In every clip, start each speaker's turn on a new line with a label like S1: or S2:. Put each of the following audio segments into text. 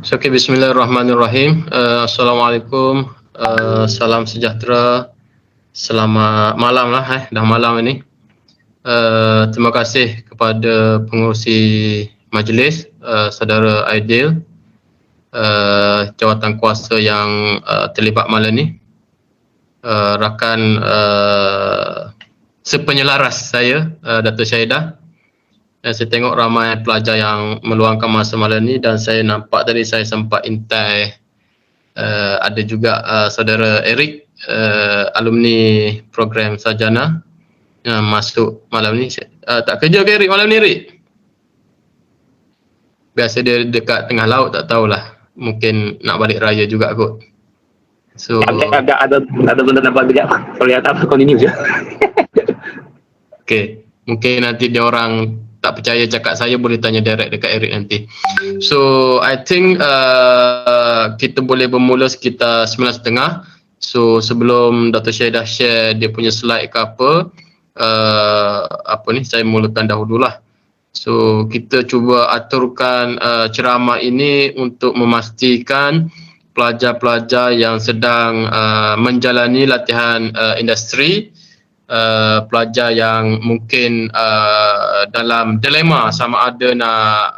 S1: Okay, bismillahirrahmanirrahim. Assalamualaikum, salam sejahtera, selamat malam lah, dah malam ini. Terima kasih kepada pengurusi majlis, saudara Aidil, jawatan kuasa yang terlibat malam ni, rakan sepenyelaras saya, Dato' Syahidah. Dan saya tengok ramai pelajar yang meluangkan masa malam ni, dan saya nampak tadi saya sempat intai ada juga saudara Eric, alumni program sarjana masuk malam ni. Tak kerja ke Eric malam ni, Eric? Biasa dia dekat tengah laut, tak tahulah, mungkin nak balik raya juga kot. So
S2: ada benda nak buat kejap. Kalau lihat apa continue je.
S1: Okay, mungkin nanti dia orang tak percaya cakap saya, boleh tanya direct dekat Eric nanti. So I think kita boleh bermula sekitar 9.30. So sebelum Dato' Syahidah share dia punya slide ke apa ni, saya mulakan dahululah. So kita cuba aturkan ceramah ini untuk memastikan pelajar-pelajar yang sedang menjalani latihan industri, pelajar yang mungkin dalam dilema sama ada nak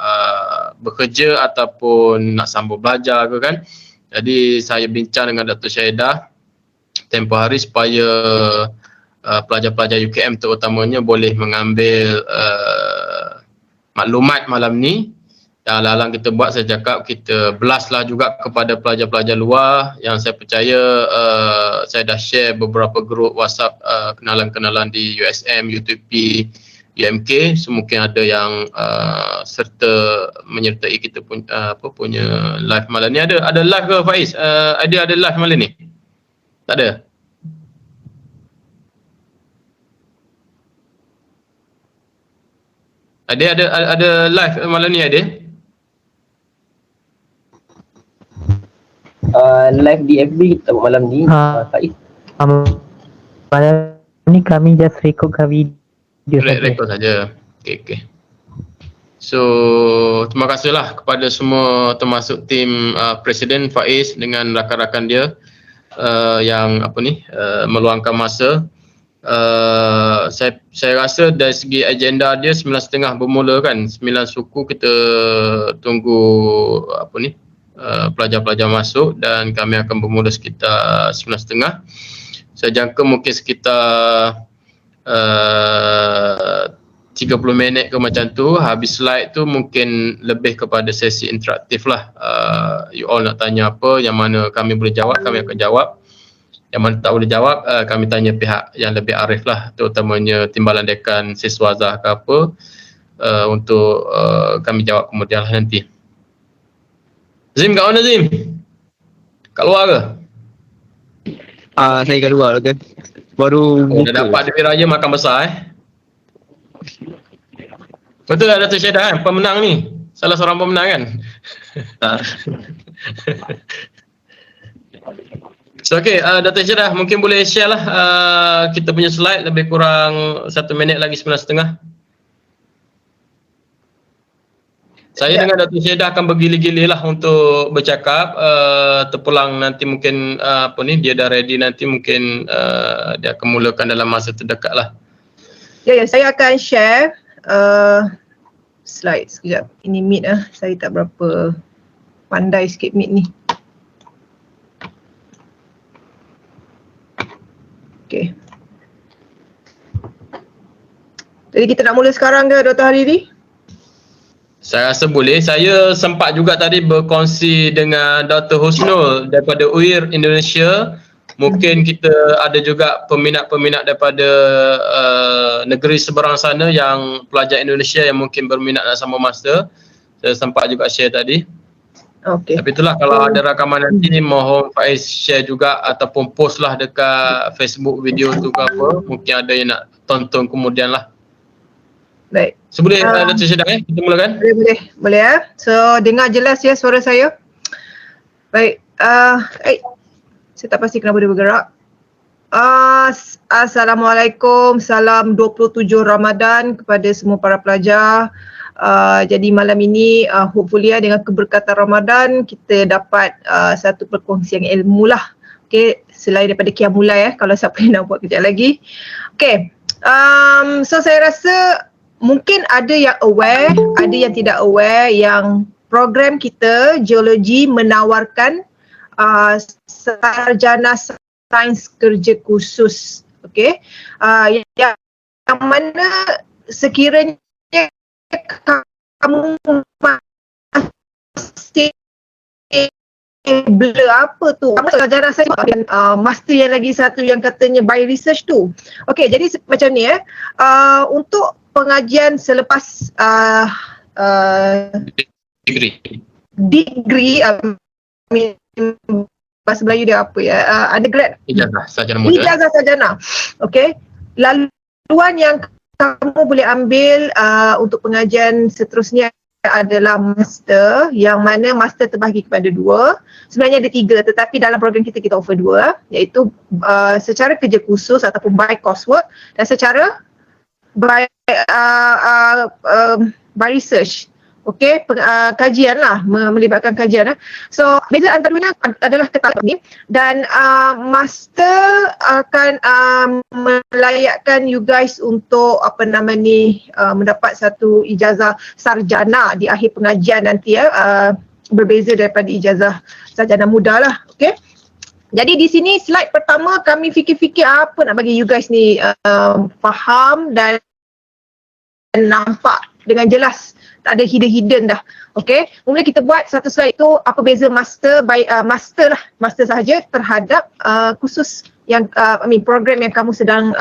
S1: bekerja ataupun nak sambung belajar ke kan. Jadi saya bincang dengan Dato' Syahidah tempoh hari supaya pelajar-pelajar UKM terutamanya boleh mengambil maklumat malam ni. Dan alang-alang kita buat, saya cakap kita belaslah juga kepada pelajar-pelajar luar yang saya percaya saya dah share beberapa grup WhatsApp kenalan-kenalan di USM, UTP, UMK. So mungkin ada yang serta menyertai kita punya live malam ni. Ada live ke Faiz? Ada live malam ni? Tak ada? Ada live malam ni ada?
S2: Live di FB kita malam ni, Faiz.
S3: Malam ni kami just rekodkan video saja.
S1: Rekod saja. Okay. So terima kasihlah kepada semua, termasuk tim Presiden Faiz dengan rakan-rakan dia yang meluangkan masa. Saya rasa dari segi agenda dia 9.30 bermula kan. 9 suku kita tunggu pelajar-pelajar masuk, dan kami akan bermula sekitar 9.30. Saya jangka mungkin sekitar 30 minit ke macam tu. Habis slide tu mungkin lebih kepada sesi interaktif lah. You all nak tanya apa, yang mana kami boleh jawab, kami akan jawab. Yang mana tak boleh jawab, kami tanya pihak yang lebih arif lah, terutamanya Timbalan Dekan Siswazah ke apa, untuk kami jawab kemudian lah nanti. Zim, kat mana Zim? Kat luar ke?
S2: Saya kat luar kan. Baru
S1: dah dapat duit raya makan besar Betul lah Dato' Syahidah kan? Pemenang ni. Salah seorang pemenang kan? So okay, Dato' Syahidah mungkin boleh share lah kita punya slide, lebih kurang 1 minit lagi 9.30. Saya dengan Dato' Syahidah akan bergilih-gilih lah untuk bercakap. Terpulang nanti mungkin dia dah ready, nanti mungkin dia akan mulakan dalam masa terdekat lah.
S4: Ya, saya akan share slide sekejap. Ini Meet saya tak berapa pandai sikit Meet ni. Okay. Jadi kita nak mula sekarang ke Dr. Hariri?
S1: Saya rasa boleh. Saya sempat juga tadi berkongsi dengan Dr. Husnul daripada UIR Indonesia. Mungkin kita ada juga peminat-peminat daripada negeri seberang sana, yang pelajar Indonesia yang mungkin berminat nak sama masa. Saya sempat juga share tadi.
S4: Okay.
S1: Tapi itulah, kalau ada rakaman nanti mohon Faiz share juga ataupun post lah dekat Facebook video tu ke apa. Mungkin ada yang nak tonton kemudian lah.
S4: Baik.
S1: So boleh Dato' Syahidah kita mulakan?
S4: Boleh ya. So dengar jelas ya suara saya? Baik. Saya tak pasti kenapa dia bergerak. Assalamualaikum, salam 27 Ramadan kepada semua para pelajar. Jadi malam ini hopefully dengan keberkatan Ramadan kita dapat satu perkongsian ilmu lah. Okay, selain daripada Qiyamulai kalau siapa yang nak buat kejap lagi. Okay, so saya rasa mungkin ada yang aware, ada yang tidak aware yang program kita geologi menawarkan sarjana sains kerja khusus. Okay, yang mana sekiranya kamu masih blur apa tu, kamu sarjana sains master yang lagi satu yang katanya by research tu. Okay, jadi macam ni untuk pengajian selepas degree bahasa Melayu dia apa ya, undergrad,
S1: Ijazah sarjana muda.
S4: Ijazah sarjana. Okay, laluan yang kamu boleh ambil untuk pengajian seterusnya adalah master, yang mana master terbahagi kepada 2. Sebenarnya ada 3 tetapi dalam program kita offer 2, iaitu secara kerja khusus ataupun by coursework dan secara by research. Okey, kajian lah, melibatkan kajian. So beza antaranya adalah ketalak ni, dan master akan melayakkan you guys untuk mendapat satu ijazah sarjana di akhir pengajian nanti berbeza daripada ijazah sarjana muda lah. Okey. Jadi di sini slide pertama kami fikir-fikir apa nak bagi you guys ni faham dan nampak dengan jelas, tak ada hidden dah. Okey, mula kita buat satu slide tu apa beza master by master sahaja terhadap khusus yang program yang kamu sedang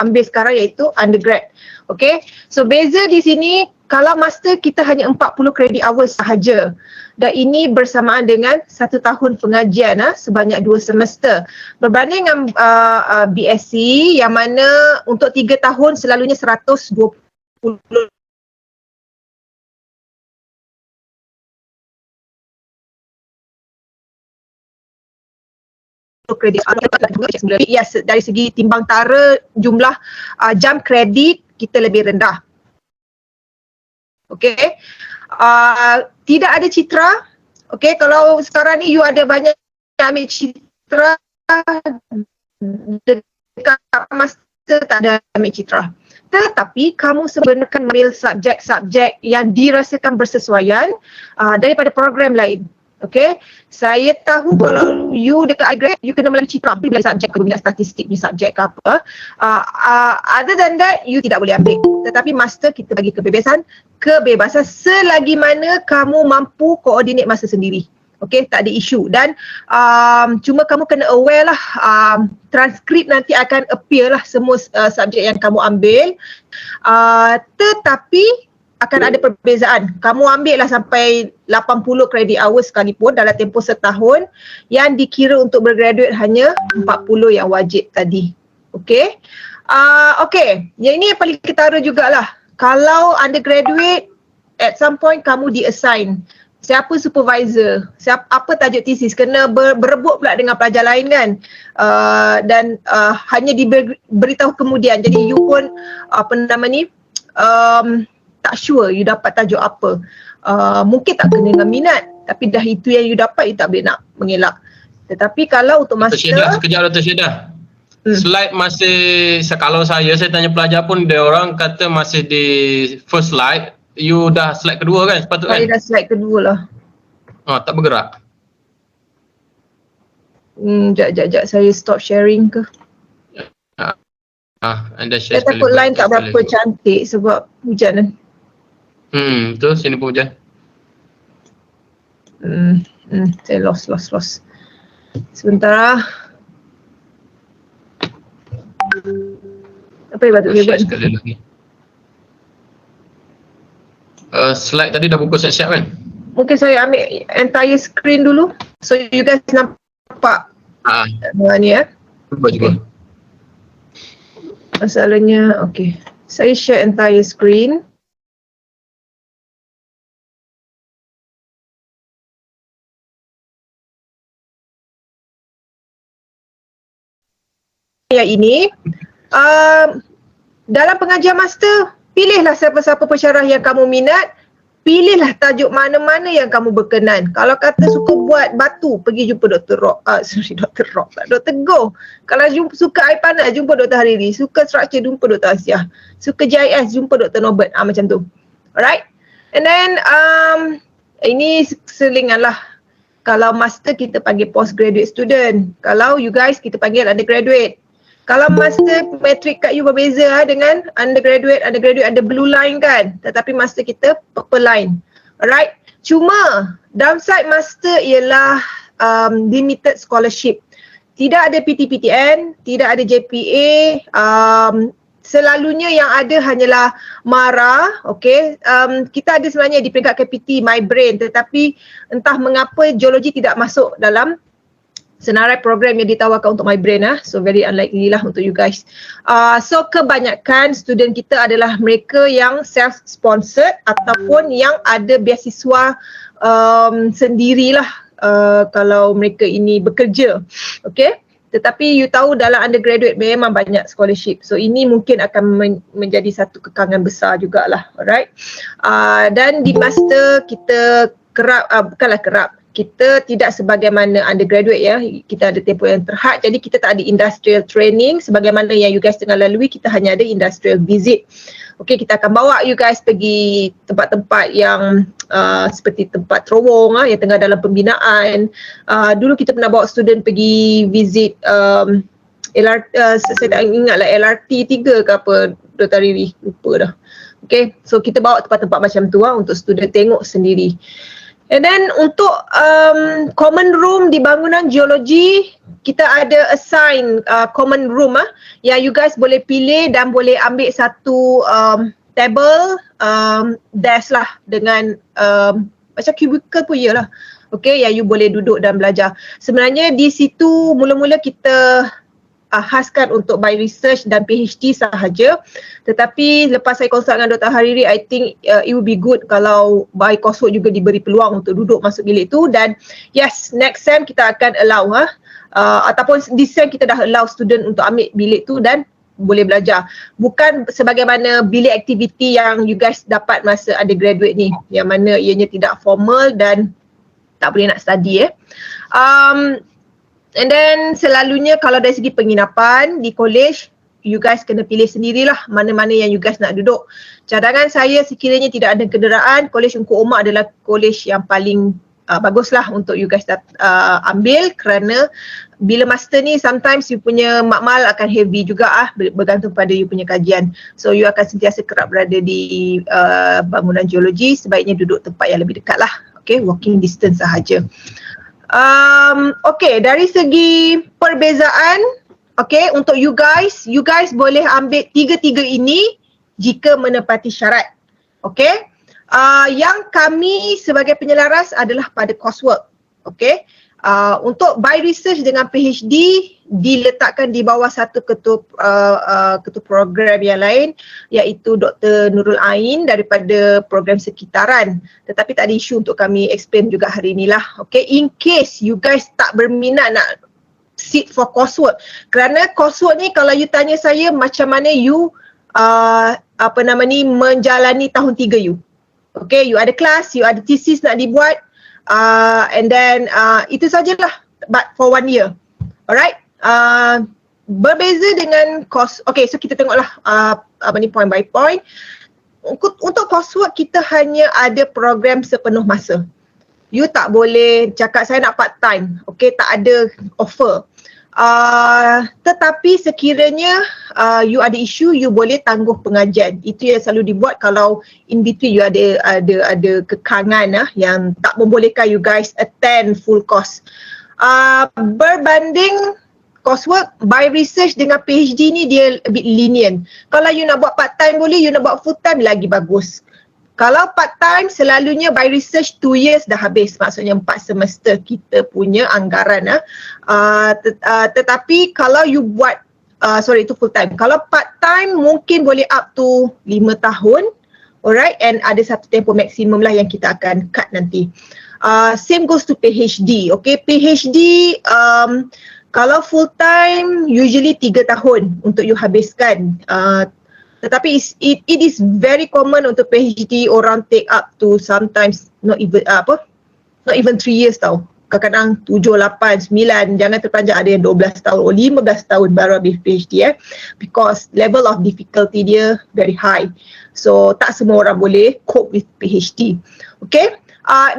S4: ambil sekarang, iaitu undergrad. Okey, so beza di sini, kalau master kita hanya 40 credit hours sahaja, dan ini bersamaan dengan 1 tahun pengajian sebanyak 2 semester, berbanding dengan BSc yang mana untuk 3 tahun selalunya 120 kredit. Yes, dari segi timbang tara jumlah jam kredit kita lebih rendah. Okey. Tidak ada citra. Okey, kalau sekarang ni you ada banyak ambil citra, dekat master tak ada ambil citra. Tetapi kamu sebenarnya ambil subjek-subjek yang dirasakan bersesuaian daripada program lain. Okay, saya tahu kalau you dekat undergrad, you kena melalui citra, bila subjek ke minat statistik ni subjek ke apa. Other than that, you tidak boleh ambil. Tetapi master kita bagi kebebasan selagi mana kamu mampu koordinat masa sendiri. Okay, tak ada isu. Dan cuma kamu kena aware lah, transkrip nanti akan appear lah semua subjek yang kamu ambil. Tetapi akan ada perbezaan. Kamu ambil lah sampai 80 credit hours sekalipun dalam tempoh setahun, yang dikira untuk bergraduate hanya 40 yang wajib tadi. Okay. Okay, yang ini yang paling ketara jugalah. Kalau undergraduate, at some point kamu di-assign siapa supervisor, apa tajuk tesis, kena berebut pula dengan pelajar lain kan, dan hanya diberitahu kemudian. Jadi you pun tak sure you dapat tajuk apa. Mungkin tak kena dengan minat, tapi dah itu yang you dapat, you tak boleh nak mengelak. Tetapi kalau untuk master,
S1: sekejap Dr. Syedah. Slide masih, kalau saya tanya pelajar pun, dia orang kata masih di first slide. You dah slide kedua kan sepatutnya?
S4: Saya dah slide kedua lah.
S1: Tak bergerak.
S4: Sekejap, saya stop sharing ke?
S1: Anda share
S4: saya takut line tak berapa cantik sebab hujan kan.
S1: Betul, sini pun hujan.
S4: Saya lost. Sebentar. Apa yang patut dia buat?
S1: Sekali lagi. Slide tadi dah buka siap-siap kan?
S4: Mungkin saya ambil entire screen dulu, so you guys nampak ni ya.
S1: Cuba.
S4: Masalahnya, okay. Saya share entire screen. Yang ini, dalam pengajian master, pilihlah siapa-siapa pensyarah yang kamu minat, pilihlah tajuk mana-mana yang kamu berkenan. Kalau kata suka buat batu, pergi jumpa Dr. Rock. Dr. Rock tak, Dr. Go. Kalau suka air panas, jumpa Dr. Hariri. Suka structure, jumpa Dr. Asiah. Suka GIS, jumpa Dr. Norbert. Macam tu. Alright? And then, ini selingan lah. Kalau master, kita panggil postgraduate student. Kalau you guys, kita panggil undergraduate. Kalau master matrik kat you berbeza dengan undergraduate ada blue line kan, tetapi master kita purple line. Alright, cuma downside master ialah limited scholarship. Tidak ada PTPTN, tidak ada JPA, selalunya yang ada hanyalah MARA, okay. Kita ada sebenarnya di peringkat KPT, My Brain, tetapi entah mengapa geologi tidak masuk dalam senarai program yang ditawarkan untuk My Brain. So very unlikely lah untuk you guys. So kebanyakan student kita adalah mereka yang self-sponsored ataupun yang ada beasiswa sendirilah kalau mereka ini bekerja. Okay. Tetapi you tahu dalam undergraduate memang banyak scholarship. So ini mungkin akan menjadi satu kekangan besar jugalah. Alright. Dan di master kita bukanlah kerap. Kita tidak sebagaimana undergraduate ya, kita ada tempoh yang terhad, jadi kita tak ada industrial training sebagaimana yang you guys tengah lalui. Kita hanya ada industrial visit. Okay, kita akan bawa you guys pergi tempat-tempat yang seperti tempat terowong yang tengah dalam pembinaan. Dulu kita pernah bawa student pergi visit LRT, saya tak ingat lah LRT 3 ke apa, Dr. Riri, lupa dah. Okay, so kita bawa tempat-tempat macam tu untuk student tengok sendiri. And then untuk common room di bangunan geologi, kita ada assign common room yang you guys boleh pilih dan boleh ambil satu table, desk lah dengan macam cubicle pun iyalah. Okay, yang you boleh duduk dan belajar. Sebenarnya di situ mula-mula kita khaskan untuk by research dan PhD sahaja. Tetapi lepas saya konsult dengan Dr. Hariri, I think it would be good kalau by coursework juga diberi peluang untuk duduk masuk bilik tu. Dan yes, next sem kita akan allow ataupun this sem kita dah allow student untuk ambil bilik tu dan boleh belajar. Bukan sebagaimana bilik aktiviti yang you guys dapat masa undergraduate ni, yang mana ianya tidak formal dan tak boleh nak study And then selalunya kalau dari segi penginapan di college, you guys kena pilih sendirilah mana-mana yang you guys nak duduk. Cadangan saya sekiranya tidak ada kenderaan, Kolej Ungku Omar adalah kolej yang paling baguslah untuk you guys ambil, kerana bila master ni sometimes you punya makmal akan heavy juga bergantung pada you punya kajian. So you akan sentiasa kerap berada di bangunan geologi, sebaiknya duduk tempat yang lebih dekat lah. Okay, walking distance sahaja. Okay, dari segi perbezaan, okay, untuk you guys boleh ambil tiga-tiga ini jika menepati syarat. Okay, yang kami sebagai penyelaras adalah pada coursework. Okay, untuk by research dengan PhD diletakkan di bawah satu ketua program yang lain, iaitu Dr. Nurul Ain daripada program sekitaran. Tetapi tak ada isu untuk kami explain juga hari inilah. Okay, in case you guys tak berminat nak sit for coursework, kerana coursework ni kalau you tanya saya macam mana you menjalani tahun 3 you. Okay, you ada kelas, you ada thesis nak dibuat, and then itu sajalah, but for 1 year. Alright. Berbeza dengan course. Okay, so kita tengoklah point by point. Untuk coursework kita hanya ada program sepenuh masa. You tak boleh cakap saya nak part time. Okay, tak ada offer. Tetapi sekiranya you ada isu, you boleh tangguh pengajian. Itu yang selalu dibuat kalau in between you ada kekangan yang tak membolehkan you guys attend full course. Berbanding coursework, by research dengan PhD ni dia a bit lenient. Kalau you nak buat part time boleh, you nak buat full time lagi bagus. Kalau part time selalunya by research 2 years dah habis, maksudnya 4 semester kita punya anggaran. Tetapi kalau you buat, itu full time. Kalau part time mungkin boleh up to 5 tahun. Alright, and ada satu tempoh maksimum lah yang kita akan cut nanti. Same goes to PhD. Okay, PhD kalau full time usually 3 tahun untuk you habiskan. Tetapi it is very common untuk PhD orang take up to sometimes not even 3 years tau. Kadang-kadang 7, 8, 9, jangan terpanjang, ada yang 12 tahun atau 15 tahun baru habis PhD because level of difficulty dia very high. So tak semua orang boleh cope with PhD. Okay?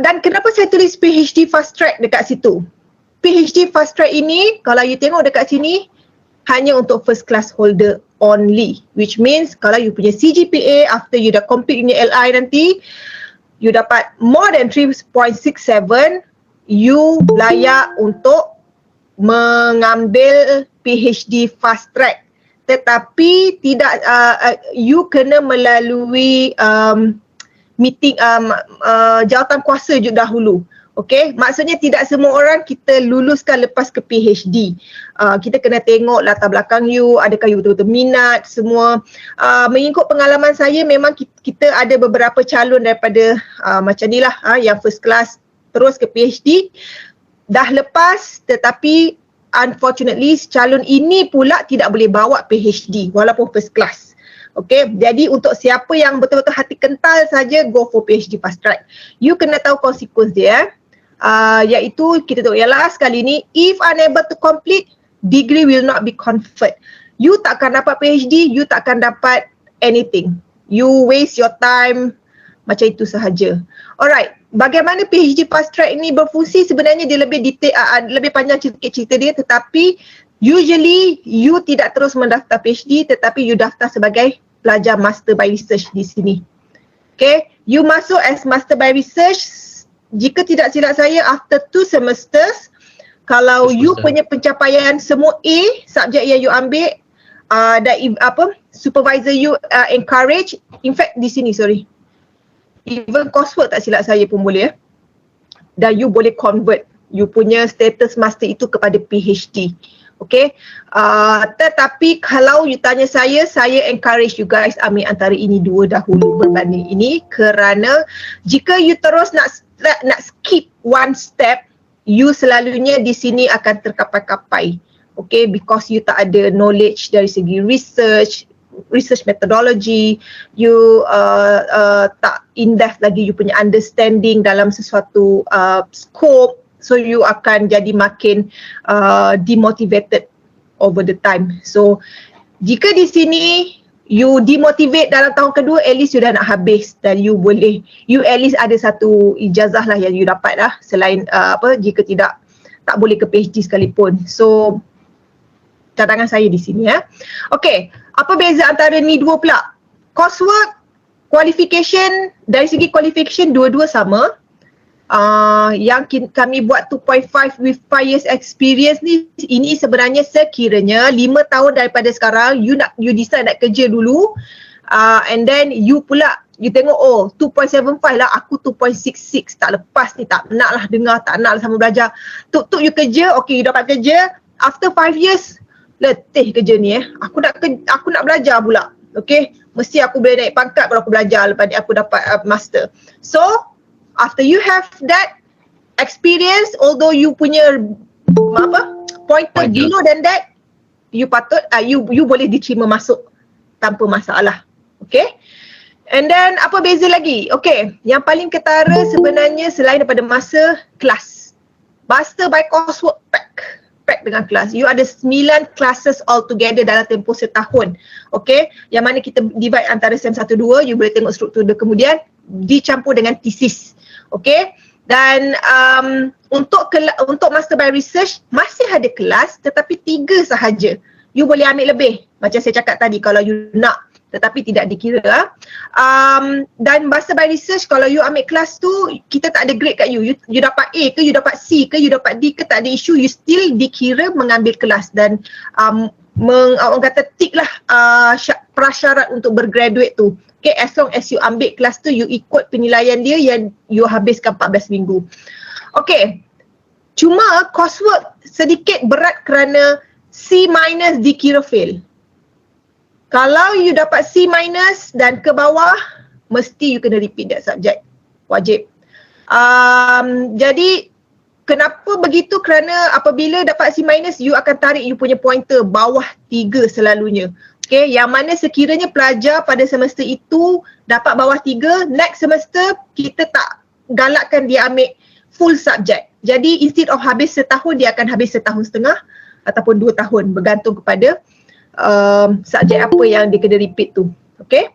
S4: Dan kenapa saya tulis PhD fast track dekat situ? PhD fast track ini kalau you tengok dekat sini hanya untuk first class holder only, which means kalau you punya CGPA after you dah complete punya LI nanti, you dapat more than 3.67, you layak untuk mengambil PhD fast track. Tetapi tidak you kena melalui meeting jawatan kuasa dahulu. Okay, maksudnya tidak semua orang kita luluskan lepas ke PhD. Kita kena tengok latar belakang you, adakah you betul-betul minat semua. Mengikut pengalaman saya memang kita ada beberapa calon daripada macam ni lah, yang first class terus ke PhD dah lepas, tetapi unfortunately calon ini pula tidak boleh bawa PhD walaupun first class. Okay, jadi untuk siapa yang betul-betul hati kental saja, go for PhD fast track. You kena tahu konsekuens dia, iaitu kita tahu ialah sekali ni, if unable to complete, degree will not be conferred. You takkan dapat PhD, you takkan dapat anything. You waste your time, macam itu sahaja. Alright, bagaimana PhD fast track ni berfungsi? Sebenarnya dia lebih detail, lebih panjang cerita dia, tetapi usually you tidak terus mendaftar PhD, tetapi you daftar sebagai pelajar Master by Research di sini. Okay, you masuk as Master by Research, jika tidak silap saya after 2 semesters, kalau you punya pencapaian semua A, subjek yang you ambil, dan supervisor you encourage, in fact di sini even coursework tak silap saya pun boleh, dan you boleh convert you punya status master itu kepada PhD. Okay, tetapi kalau you tanya saya encourage you guys ambil antara ini dua dahulu berbanding ini, kerana jika you terus nak skip one step, you selalunya di sini akan terkapai-kapai. Okay, because you tak ada knowledge dari segi research methodology, you tak in-depth lagi you punya understanding dalam sesuatu scope. So you akan jadi makin demotivated over the time. So jika di sini you demotivate dalam tahun kedua, at least you dah nak habis dan you at least ada satu ijazah lah yang you dapat lah, selain jika tak boleh ke PhD sekalipun. So cadangan saya di sini Okay, apa beza antara ni dua pula? Coursework, qualification, dari segi qualification dua-dua sama. Yang kami buat 2.5 with 5 years experience ni, ini sebenarnya sekiranya 5 tahun daripada sekarang you decide nak kerja dulu, and then you tengok 2.75 lah, aku 2.66, tak lepas ni, tak nak lah dengar, tak nak lah sama belajar. Tuk you kerja, okay, you dapat kerja, after 5 years letih kerja ni aku nak belajar pula. Okay, mesti aku boleh naik pangkat baru aku belajar lepas ni aku dapat master. So after you have that experience, although you punya pointer below than that, you patut you boleh diterima masuk tanpa masalah. Okay, and then apa beza lagi? Okay, yang paling ketara sebenarnya selain daripada masa kelas, master by coursework pack dengan kelas, you ada 9 classes all together dalam tempoh setahun. Okay, yang mana kita divide antara SEM 1-2, you boleh tengok struktur dia kemudian dicampur dengan thesis. Okay, dan untuk Master by Research masih ada kelas, tetapi 3 sahaja. You boleh ambil lebih, macam saya cakap tadi kalau you nak, tetapi tidak dikira. Dan Master by Research, kalau you ambil kelas tu, kita tak ada grade kat you. You dapat A ke, you dapat C ke, you dapat D ke, tak ada isu, you still dikira mengambil kelas. Dan orang kata tick lah prasyarat untuk bergraduate tu. Okay, as long as you ambil kelas tu, you ikut penilaian dia yang you habiskan 14 minggu. Okay, cuma coursework sedikit berat kerana C- dikira fail. Kalau you dapat C- dan ke bawah, mesti you kena repeat that subject. Wajib. Jadi kenapa begitu? Kerana apabila dapat C-, you akan tarik you punya pointer bawah 3 selalunya. Okay, yang mana sekiranya pelajar pada semester itu dapat bawah 3, next semester kita tak galakkan dia ambil full subject. Jadi instead of habis setahun, dia akan habis setahun setengah ataupun 2 tahun, bergantung kepada subjek apa yang dia kena repeat tu. Okay.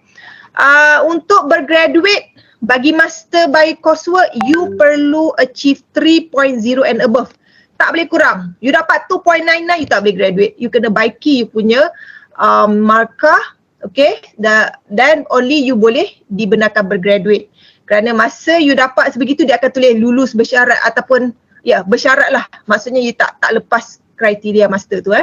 S4: Untuk bergraduate, bagi master by coursework, you perlu achieve 3.0 and above. Tak boleh kurang. You dapat 2.99, you tak boleh graduate. You kena baiki you punya markah, okay, dan only you boleh dibenarkan bergraduate. Kerana masa you dapat sebegitu, dia akan tulis lulus bersyarat ataupun bersyarat lah. Maksudnya you tak lepas kriteria master tu.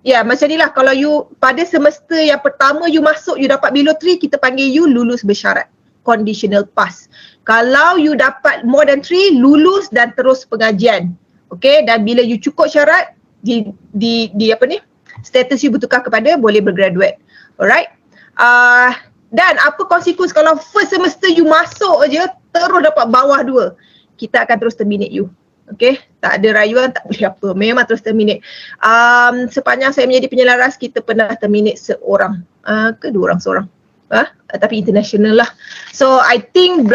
S4: Macam ni lah, kalau you pada semester yang pertama you masuk, you dapat below 3, kita panggil you lulus bersyarat, conditional pass. Kalau you dapat more than 3, lulus dan terus pengajian. Okay, dan bila you cukup syarat, status you bertukar kepada boleh bergraduate. Alright. Dan apa konsekuens kalau first semester you masuk je terus dapat bawah 2, kita akan terus terminate you. Okay, tak ada rayuan, tak boleh apa, memang terus terminate. Sepanjang saya menjadi penyelaras, kita pernah terminate seorang ke 2 orang, seorang, tapi international lah. So I think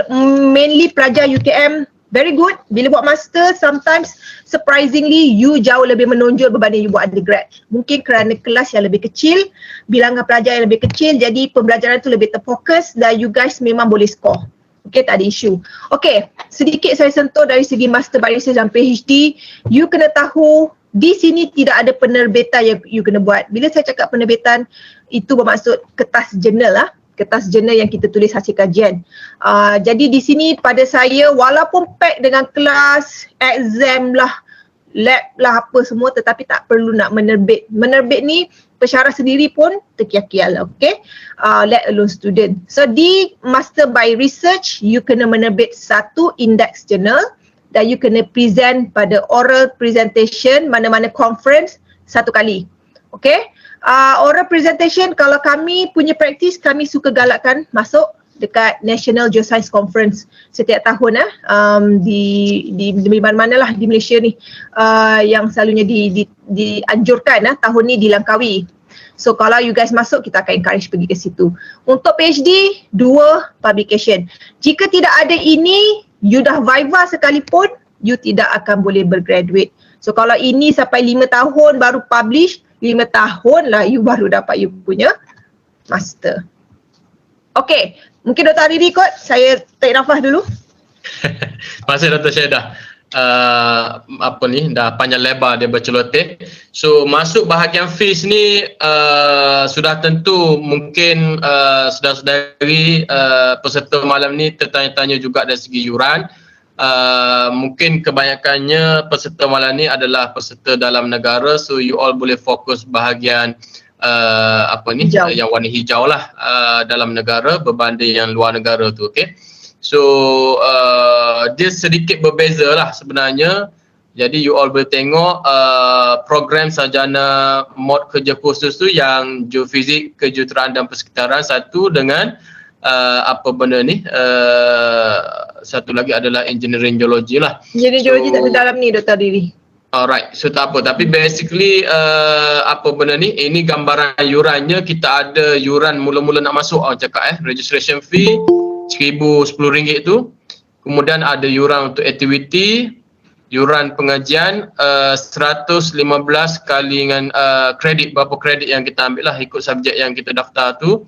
S4: mainly pelajar UKM very good. Bila buat master, sometimes surprisingly you jauh lebih menonjol berbanding you buat undergrad. Mungkin kerana kelas yang lebih kecil, bilangan pelajar yang lebih kecil, jadi pembelajaran tu lebih terfokus dan you guys memang boleh score. Okay, tak ada isu. Okay, sedikit saya sentuh dari segi master by research dan PhD. You kena tahu di sini tidak ada penerbitan yang you kena buat. Bila saya cakap penerbitan, itu bermaksud kertas jurnal lah. Kertas jurnal yang kita tulis hasil kajian. Jadi di sini pada saya, walaupun pack dengan kelas, exam lah, lab lah apa semua, tetapi tak perlu nak menerbit. Menerbit ni pesyarat sendiri pun terkial-kial, okay? Let alone student. So di master by research, you kena menerbit 1 index journal dan you kena present pada oral presentation mana-mana conference 1 kali. Okay? Oral presentation, kalau kami punya praktis, kami suka galakkan masuk dekat National Geoscience Conference setiap tahun di mana-mana lah di Malaysia ni, yang selalunya dianjurkan tahun ni di Langkawi. So kalau you guys masuk, kita akan encourage pergi ke situ. Untuk PhD, 2 publication. Jika tidak ada ini, you dah viva sekalipun, you tidak akan boleh bergraduate. So kalau ini sampai 5 tahun baru publish, 5 tahun lah you baru dapat you punya master. Okay, mungkin Dr. Hariri kot, saya take nafas dulu.
S1: Terima kasih Dr. Syedah. Dah panjang lebar dia berceloteh. So masuk bahagian fees ni sudah tentu mungkin saudara-saudari peserta malam ni tertanya-tanya juga dari segi yuran. Mungkin kebanyakannya peserta malam ni adalah peserta dalam negara, so you all boleh fokus bahagian hijau, yang warna hijau lah, dalam negara berbanding yang luar negara tu. Okay, so dia sedikit berbeza lah sebenarnya. Jadi you all boleh tengok program sarjana mod kerja khusus tu yang geofizik, kejuruteraan dan persekitaran, satu dengan satu lagi adalah engineering geologi lah.
S4: Engineering geologi tak ada dalam ni Dr. Hariri.
S1: Alright, so tak apa. Tapi basically ini gambaran yurannya. Kita ada yuran mula-mula nak masuk, registration fee RM1010 tu. Kemudian ada yuran untuk aktiviti, yuran pengajian 115 kali dengan kredit, berapa kredit yang kita ambil lah ikut subjek yang kita daftar tu.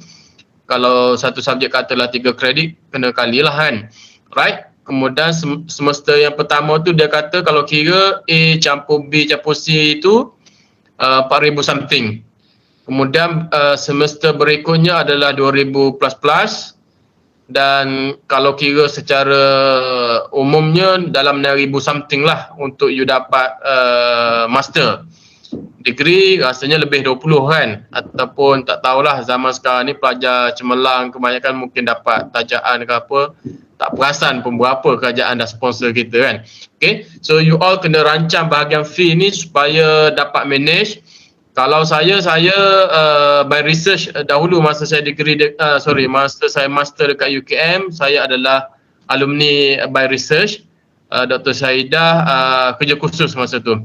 S1: Kalau satu subjek katalah 3 kredit, kena kali lah kan. Right. Kemudian semester yang pertama tu dia kata kalau kira A campur B campur C itu 4,000 something. Kemudian semester berikutnya adalah 2,000 plus. Dan kalau kira secara umumnya dalam 9,000 something lah untuk you dapat master. Degree rasanya lebih 20 kan, ataupun tak tahulah zaman sekarang ni pelajar cemerlang kebanyakan mungkin dapat tajaan ke apa, tak perasan pun berapa kerajaan dah sponsor kita kan. Okay, so you all kena rancang bahagian fee ni supaya dapat manage. Kalau saya by research dahulu masa saya master dekat UKM, saya adalah alumni by research. Dr. Syedah kerja khusus masa tu.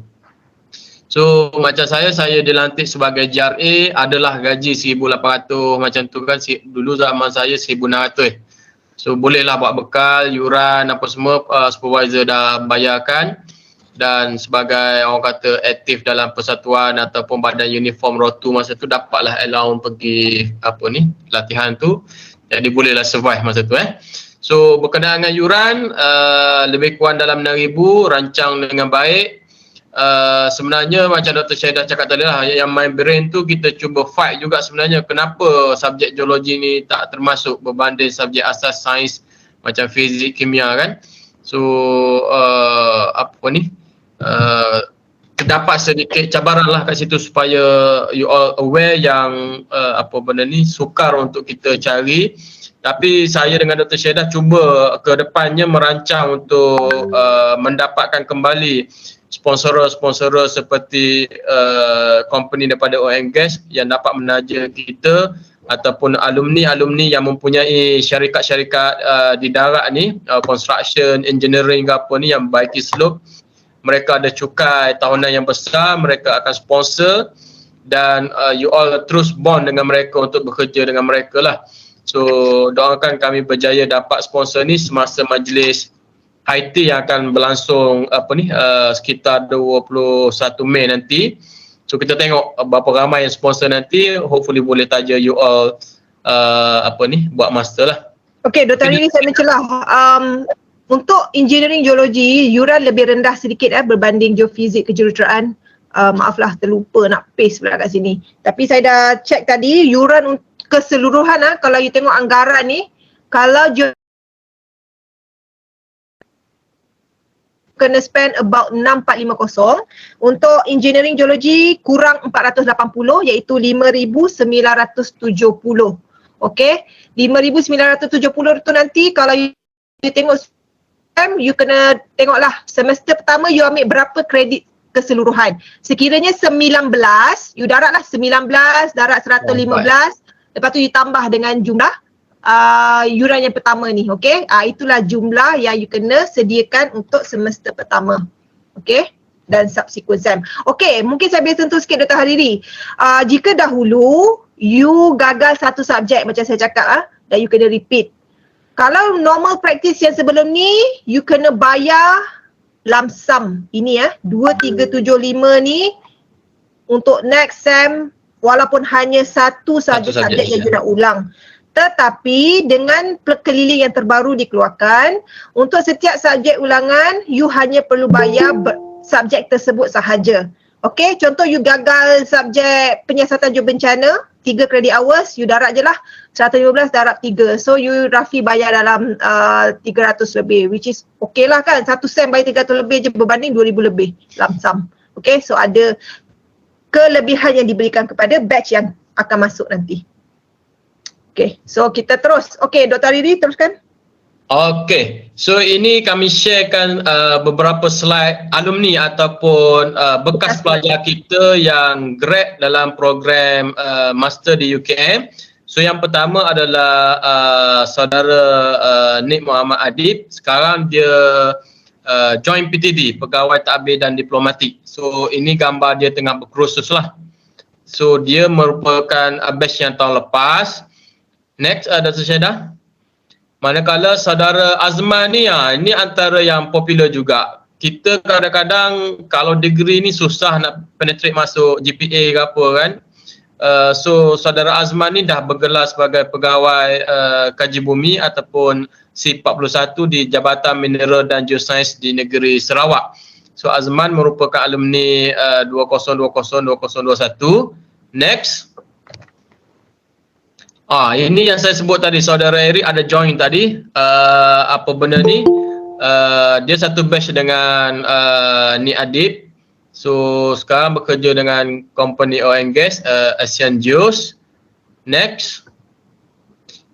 S1: So So macam saya dilantik sebagai JRA, adalah gaji 1,800 macam tu kan. Dulu zaman saya 1,600. So bolehlah buat bekal, yuran apa semua, supervisor dah bayarkan. Dan sebagai orang kata aktif dalam persatuan ataupun badan uniform rotu masa tu, dapatlah allowance pergi latihan tu. Jadi bolehlah survive masa tu So berkenaan dengan yuran, lebih kurang dalam 6,000, rancang dengan baik. Sebenarnya macam Dr. Syahidah cakap tadi lah, yang main brain tu kita cuba fight juga sebenarnya. Kenapa subjek geologi ni tak termasuk berbanding subjek asas sains macam fizik, kimia kan. So terdapat sedikit cabaran lah kat situ supaya you all aware yang benda ni sukar untuk kita cari. Tapi saya dengan Dr. Syahidah cuba ke depannya merancang untuk mendapatkan kembali sponsor seperti company daripada oil and gas yang dapat menaja kita, ataupun alumni yang mempunyai syarikat-syarikat di darat ni, construction, engineering ke apa ni yang baiki slope. Mereka ada cukai tahunan yang besar, mereka akan sponsor dan you all terus bond dengan mereka untuk bekerja dengan mereka lah. So doakan kami berjaya dapat sponsor ni semasa majlis IT yang akan berlangsung sekitar 21 Mei nanti. So kita tengok berapa ramai yang sponsor nanti, hopefully boleh taja you all buat master lah.
S4: Okey, Dr. Riri, saya mencelah. Untuk engineering geologi, yuran lebih rendah sedikit berbanding geofizik kejuruteraan. Maaflah terlupa nak paste pula kat sini. Tapi saya dah check tadi, yuran keseluruhan kalau you tengok anggaran ni, kalau kena spend about 6,450. Untuk engineering geologi kurang 480 iaitu 5,970. Okey, 5,970 tu nanti kalau you tengok you kena tengoklah semester pertama you ambil berapa kredit keseluruhan. Sekiranya 19, you daratlah 19, darat 115, lepas tu you tambah dengan jumlah yuran yang pertama ni, okey? Itulah jumlah yang you kena sediakan untuk semester pertama. Okey? Dan subsequent SEM. Okey, mungkin saya boleh sentuh sikit Dr. Hariri. Jika dahulu you gagal satu subjek macam saya cakap dan you kena repeat. Kalau normal practice yang sebelum ni, you kena bayar lump sum. Ini 2375 ni untuk next SEM walaupun hanya satu sahaja subjek yang you nak ulang. Tetapi dengan keliling yang terbaru dikeluarkan, untuk setiap subjek ulangan, you hanya perlu bayar subjek tersebut sahaja. Okey, contoh you gagal subjek penyiasatan bencana, 3 credit hours, you darat je lah 115 darat 3. So you roughly bayar dalam 300 lebih, which is okey lah kan. Satu SEM bayar 300 lebih je berbanding 2,000 lebih lump sum. Okey, so ada kelebihan yang diberikan kepada batch yang akan masuk nanti. Okay, so kita terus. Okay, Dr. Riri teruskan.
S1: Okay, so ini kami sharekan beberapa slide alumni ataupun bekas pelajar kita yang grad dalam program master di UKM. So yang pertama adalah saudara Nik Muhammad Adib. Sekarang dia join PTD, Pegawai Tadbir dan Diplomatik. So ini gambar dia tengah berkursus lah. So dia merupakan batch yang tahun lepas. Next, Dr. Syahidah. Manakala saudara Azman ni, ini antara yang popular juga. Kita kadang-kadang kalau degree ni susah nak penetrate masuk GPA ke apa kan. So saudara Azman ni dah bergelar sebagai pegawai kaji bumi ataupun C41 di Jabatan Mineral dan Geosains di negeri Sarawak. So Azman merupakan alumni 2020-2021. Next. Ini yang saya sebut tadi, saudara Eric ada join tadi. Apa benda ni? Dia satu batch dengan Ni Adib. So sekarang bekerja dengan company oil and gas, Asian Geos. Next.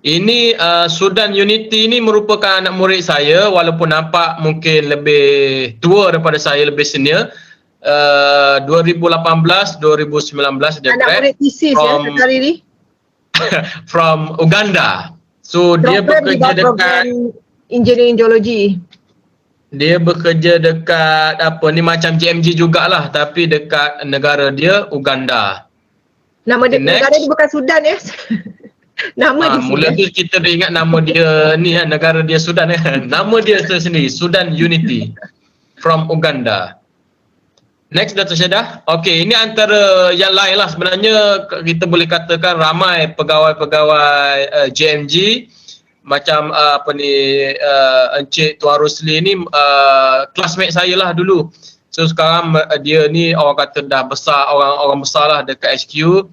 S1: Ini Sudan Unity ni merupakan anak murid saya, walaupun nampak mungkin lebih tua daripada saya, lebih senior. 2018-2019 dia
S4: anak murid thesis Dr. Riri.
S1: From Uganda. So dia bekerja dekat
S4: engineering geology.
S1: Dia bekerja dekat apa ni macam JMG jugalah tapi dekat negara dia Uganda.
S4: Nama dia,
S1: Okay, next.
S4: negara dia bukan Sudan ya. Nama dia
S1: Mula
S4: Sudan.
S1: tu kita dah ingat nama dia ni kan, negara dia Sudan kan. Nama dia sendiri Sudan Unity from Uganda. Next Dr. Syedah. Okey, ini antara yang lain lah sebenarnya kita boleh katakan ramai pegawai-pegawai JMG macam apa ni Encik Tuan Rosli ni classmate saya lah dulu. So sekarang dia ni orang kata dah besar, orang besar lah dekat HQ.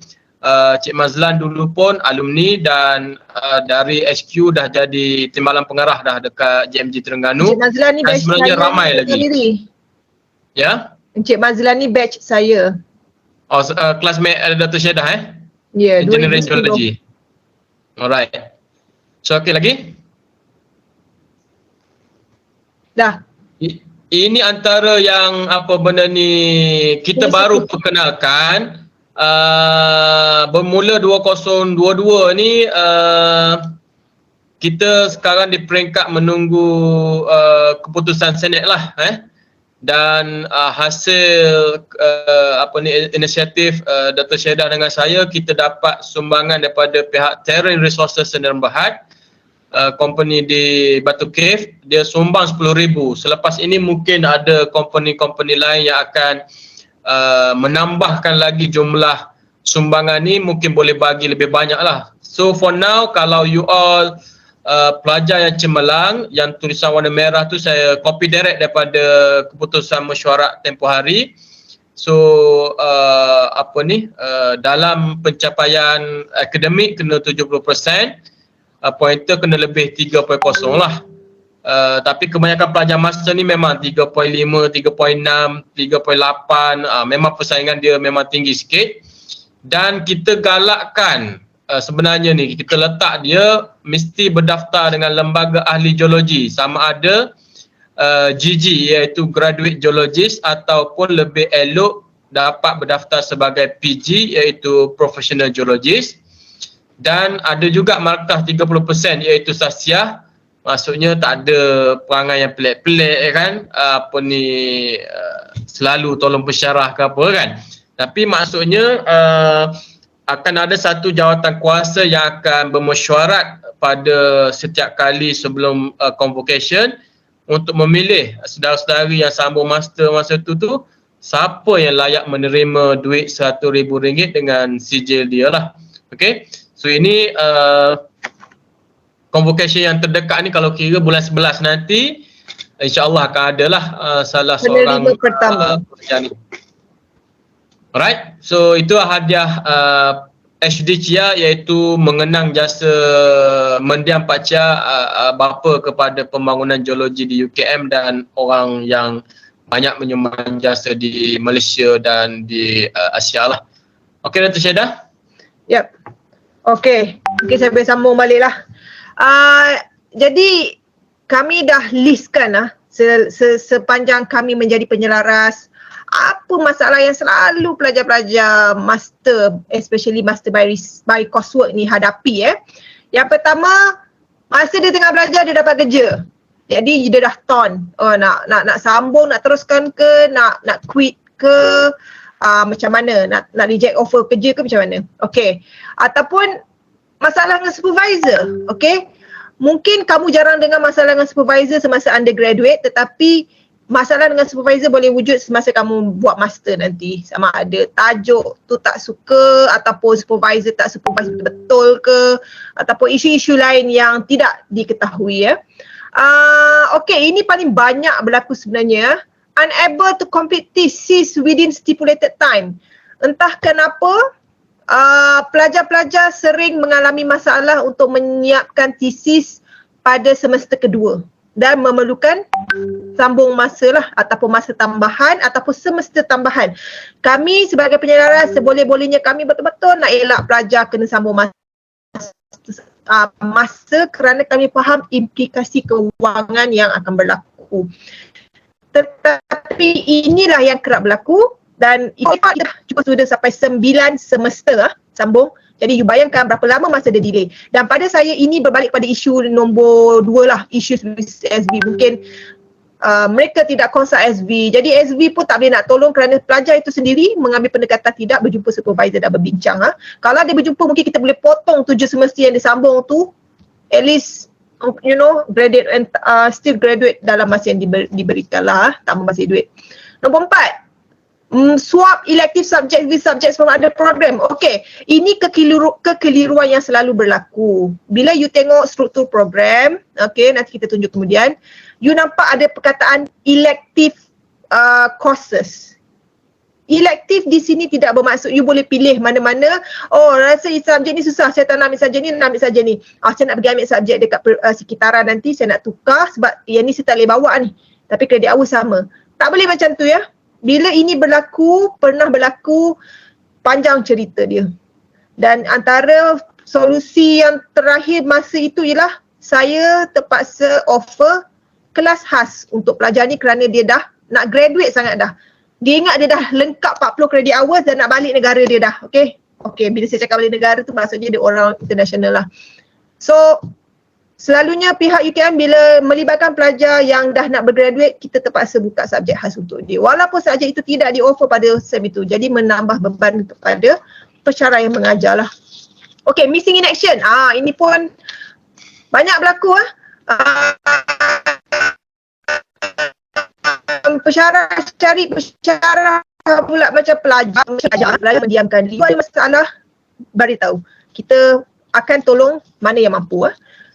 S1: Cik Mazlan dulu pun alumni dan dari HQ dah jadi timbalan pengarah dah dekat JMG Terengganu.
S4: Encik Mazlan ni
S1: Dan
S4: batch
S1: sebenarnya
S4: saya
S1: ramai lagi.
S4: sendiri.
S1: Ya?
S4: Encik Mazlan ni batch saya.
S1: Oh, classmate Dr. Syedah
S4: Ya,
S1: Engineering
S4: 2010.
S1: Geology. Alright. So, okey lagi?
S4: Dah.
S1: Ini antara yang apa benda ni kita
S4: Ini
S1: baru
S4: satu.
S1: perkenalkan. Bermula 2022 ni kita sekarang di peringkat menunggu keputusan Senate lah dan hasil apa ni inisiatif Dr. Syedah dengan saya, kita dapat sumbangan daripada pihak Terrain Resources Sdn Bhd, company di Batu Cave. Dia sumbang 10,000. Selepas ini mungkin ada company-company lain yang akan menambahkan lagi jumlah sumbangan ni, mungkin boleh bagi lebih banyak lah. So for now, kalau you all pelajar yang cemerlang, yang tulisan warna merah tu saya copy direct daripada keputusan mesyuarat tempoh hari. So apa ni dalam pencapaian akademik kena 70%, pointer kena lebih 3.0 lah. Tapi kebanyakan pelajar master ni memang 3.5, 3.6, 3.8, memang persaingan dia memang tinggi sikit. Dan kita galakkan sebenarnya ni, kita letak dia mesti berdaftar dengan lembaga ahli geologi, sama ada GG iaitu Graduate Geologist ataupun lebih elok dapat berdaftar sebagai PG iaitu Professional Geologist. Dan ada juga markah 30% iaitu Sasiah. Maksudnya tak ada perangai yang pelik-pelik kan, apa ni selalu tolong pensyarah ke apa kan. Tapi maksudnya akan ada satu jawatan kuasa yang akan bermesyuarat pada setiap kali sebelum convocation untuk memilih saudara-saudari yang sambung master masa tu siapa yang layak menerima duit RM100,000 dengan sijil dia lah. Okay, so ini convocation yang terdekat ni kalau kira bulan 11 nanti, insyaAllah akan adalah salah seorang pekerja ni. Alright, so itu hadiah HD Cia iaitu mengenang jasa mendiang Pak Cia bapa kepada pembangunan geologi di UKM dan orang yang banyak menyumbang jasa di Malaysia dan di Asia lah. Okey Dr. Syedah?
S4: Yep. Okey, saya boleh sambung balik lah. Jadi kami dah listkan lah sepanjang kami menjadi penyelaras, apa masalah yang selalu pelajar-pelajar master, especially master by coursework ni hadapi. Yang pertama, masa dia tengah belajar dia dapat kerja. Jadi dia dah torn. Nak sambung, nak teruskan ke, nak quit ke, macam mana, nak reject offer kerja ke macam mana. Okey. Ataupun masalah dengan supervisor. Okey. Mungkin kamu jarang dengar masalah dengan supervisor semasa undergraduate, tetapi masalah dengan supervisor boleh wujud semasa kamu buat master nanti. Sama ada tajuk tu tak suka ataupun supervisor tak supervise betul ke, ataupun isu-isu lain yang tidak diketahui. Okey, ini paling banyak berlaku sebenarnya. Unable to complete thesis within stipulated time. Entah kenapa pelajar-pelajar sering mengalami masalah untuk menyiapkan thesis pada semester kedua dan memerlukan sambung masa lah ataupun masa tambahan ataupun semester tambahan. Kami sebagai penyelaras seboleh-bolehnya kami betul-betul nak elak pelajar kena sambung masa kerana kami faham implikasi kewangan yang akan berlaku. Tetapi inilah yang kerap berlaku dan ini cukup sudah sampai 9 semester sambung. Jadi you bayangkan berapa lama masa dia delay. Dan pada saya ini berbalik pada isu nombor 2 lah, isu CSB. Mungkin mereka tidak consult SV. Jadi SV pun tak boleh nak tolong kerana pelajar itu sendiri mengambil pendekatan tidak berjumpa supervisor dan berbincang. Kalau dia berjumpa mungkin kita boleh potong 7 semester yang disambung tu, at least graduate and still graduate dalam masa yang diberikan lah, tak membasir duit. Nombor 4, swap elective subject with subjects from other program. Okay, ini kekeliruan yang selalu berlaku. Bila you tengok struktur program, okay, nanti kita tunjuk kemudian, you nampak ada perkataan elective courses. Elective di sini tidak bermaksud you boleh pilih mana-mana. Oh, rasa subjek ni susah, saya tak nak ambil subjek ni, nak ambil subjek ni. Saya nak pergi ambil subjek dekat sekitaran nanti, saya nak tukar sebab yang ni saya tak boleh bawa ni. Tapi kredit awal sama. Tak boleh macam tu ya. Bila ini berlaku, pernah berlaku, panjang cerita dia. Dan antara solusi yang terakhir masa itu ialah saya terpaksa offer kelas khas untuk pelajar ni kerana dia dah nak graduate sangat dah. Dia ingat dia dah lengkap 40 credit hours dan nak balik negara dia dah. Okay, bila saya cakap balik negara tu maksudnya dia orang international lah. So, selalunya pihak UKM bila melibatkan pelajar yang dah nak bergraduate, kita terpaksa buka subjek khas untuk dia. Walaupun subjek itu tidak di-offer pada sem itu. Jadi menambah beban kepada pensyarah yang mengajar lah. Okay, missing in action. Ini pun banyak berlaku pensyarah cari pensyarah pula macam pelajar mendiamkan diri. Ada masalah, beritahu. Kita akan tolong mana yang mampu.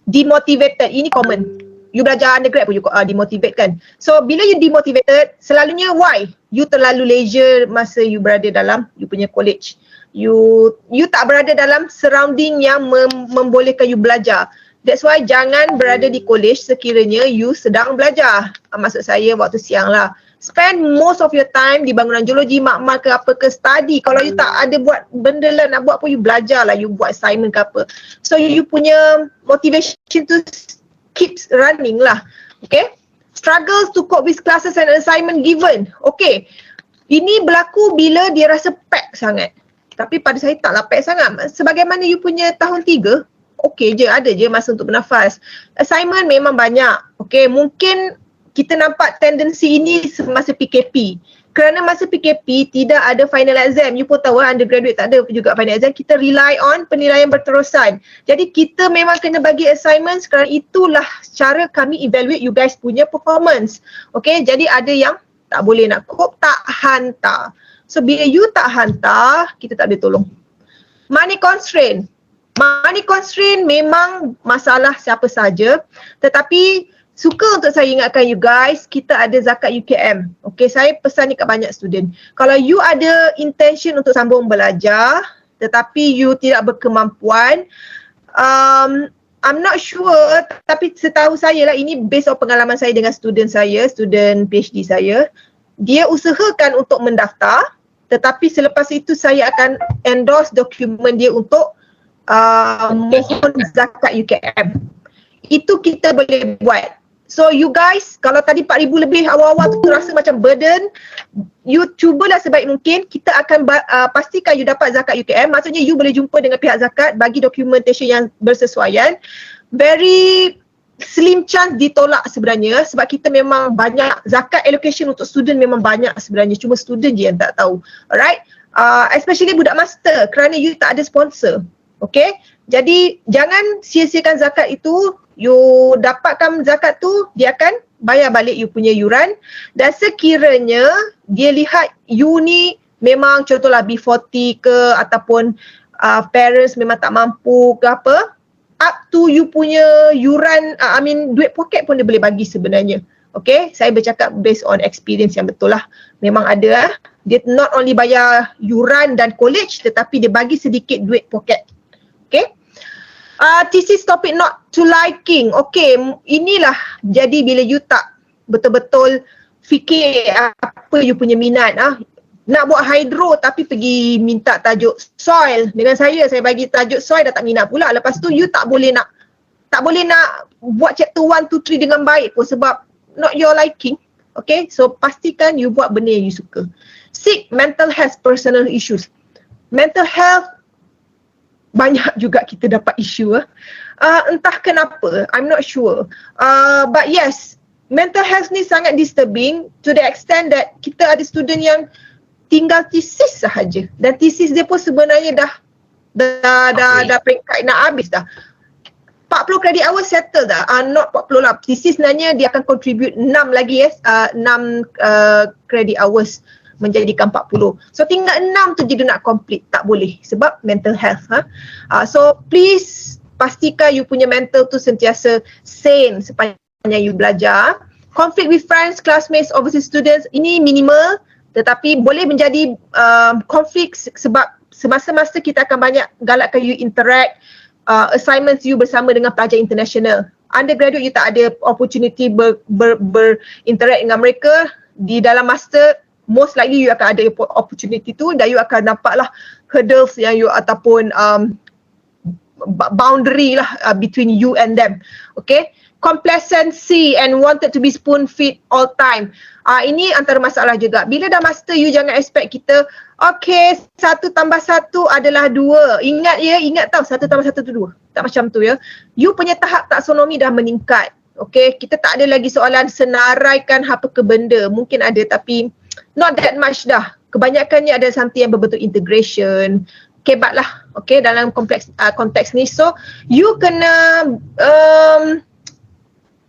S4: Demotivated, ini common. You belajar undergrad pun you demotivate kan. So bila you demotivated, selalunya why? You terlalu leisure masa you berada dalam you punya college. You tak berada dalam surrounding yang membolehkan you belajar. That's why jangan berada di college sekiranya you sedang belajar. Maksud saya waktu siang lah. Spend most of your time di bangunan geologi, makmal ke apa ke, study. Kalau you tak ada buat benda lah nak buat pun, you belajar lah, you buat assignment ke apa. So you punya motivation to keeps running lah. Okay. Struggles to cope with classes and assignment given. Okay. Ini berlaku bila dia rasa pack sangat. Tapi pada saya taklah pack sangat. Sebagaimana you punya tahun 3, okey je, ada je masa untuk bernafas. Assignment memang banyak. Okey, mungkin kita nampak tendensi ini semasa PKP. Kerana masa PKP tidak ada final exam. You pun tahu undergraduate tak ada juga final exam. Kita rely on penilaian berterusan. Jadi kita memang kena bagi assignments kerana itulah cara kami evaluate you guys punya performance. Okey, jadi ada yang tak boleh nak cope, tak hantar. So bila you tak hantar, kita tak boleh tolong. Money constraint. Money constraint memang masalah siapa saja, tetapi suka untuk saya ingatkan you guys, kita ada zakat UKM. Okay, saya pesan ni kat banyak student. Kalau you ada intention untuk sambung belajar, tetapi you tidak berkemampuan, I'm not sure, tapi setahu saya lah, ini based on pengalaman saya dengan student saya, student PhD saya, dia usahakan untuk mendaftar, tetapi selepas itu saya akan endorse dokumen dia untuk mohon zakat UKM. Itu kita boleh buat. So you guys, kalau tadi 4,000 lebih awal-awal tu rasa macam burden, you cubalah sebaik mungkin. Kita akan pastikan you dapat zakat UKM. Maksudnya you boleh jumpa dengan pihak zakat, bagi documentation yang bersesuaian. Very slim chance ditolak sebenarnya sebab kita memang banyak zakat allocation untuk student, memang banyak sebenarnya, cuma student je yang tak tahu. Alright, especially budak master kerana you tak ada sponsor. Okay, jadi jangan sia-siakan zakat itu. You dapatkan zakat tu, dia akan bayar balik you punya yuran. Dan sekiranya dia lihat you ni memang contohlah B40 ke ataupun parents memang tak mampu ke apa, up to you punya yuran, duit poket pun dia boleh bagi sebenarnya. Okay, saya bercakap based on experience yang betul lah. Memang ada dia not only bayar yuran dan college, tetapi dia bagi sedikit duit poket. Okay. Thesis topic not to liking. Okay, inilah jadi bila you tak betul-betul fikir apa you punya minat. Nak buat hydro tapi pergi minta tajuk soil. Dengan saya bagi tajuk soil dah tak minat pula. Lepas tu you tak boleh nak buat chapter 1, 2, 3 dengan baik pun sebab not your liking. Okay, so pastikan you buat benda yang you suka. Seek mental health personal issues. Mental health banyak juga kita dapat isu. Entah kenapa, I'm not sure. But yes, mental health ni sangat disturbing to the extent that kita ada student yang tinggal tesis sahaja, dan tesis dia pun sebenarnya dah peringkat nak habis dah. 40 credit hours settle dah. Not 40 lah. Tesis sebenarnya dia akan contribute 6 lagi 6 credit hours menjadikan 40. So tinggal 6 tu je dia nak complete. Tak boleh sebab mental health. So please pastikan you punya mental tu sentiasa sane sepanjang you belajar. Conflict with friends, classmates, overseas students, ini minimal, tetapi boleh menjadi konflik sebab semasa-masa kita akan banyak galakkan you interact, assignments you bersama dengan pelajar international. Undergraduate you tak ada opportunity berinteract dengan mereka. Di dalam master, most likely you akan ada opportunity tu, dan you akan nampaklah hurdles yang you ataupun boundary lah between you and them. Okay, complacency and wanted to be spoon feed all time. Ini antara masalah juga. Bila dah master, you jangan expect kita, okay, 1 tambah 1 adalah 2. Ingat tau, 1 tambah 1 tu 2. Tak macam tu ya. You punya tahap taksonomi dah meningkat. Okay, kita tak ada lagi soalan senaraikan apa ke benda. Mungkin ada tapi not that much dah. Kebanyakannya ada something yang berbentuk integration. Kebat lah. Okay, dalam konteks ni. So, you kena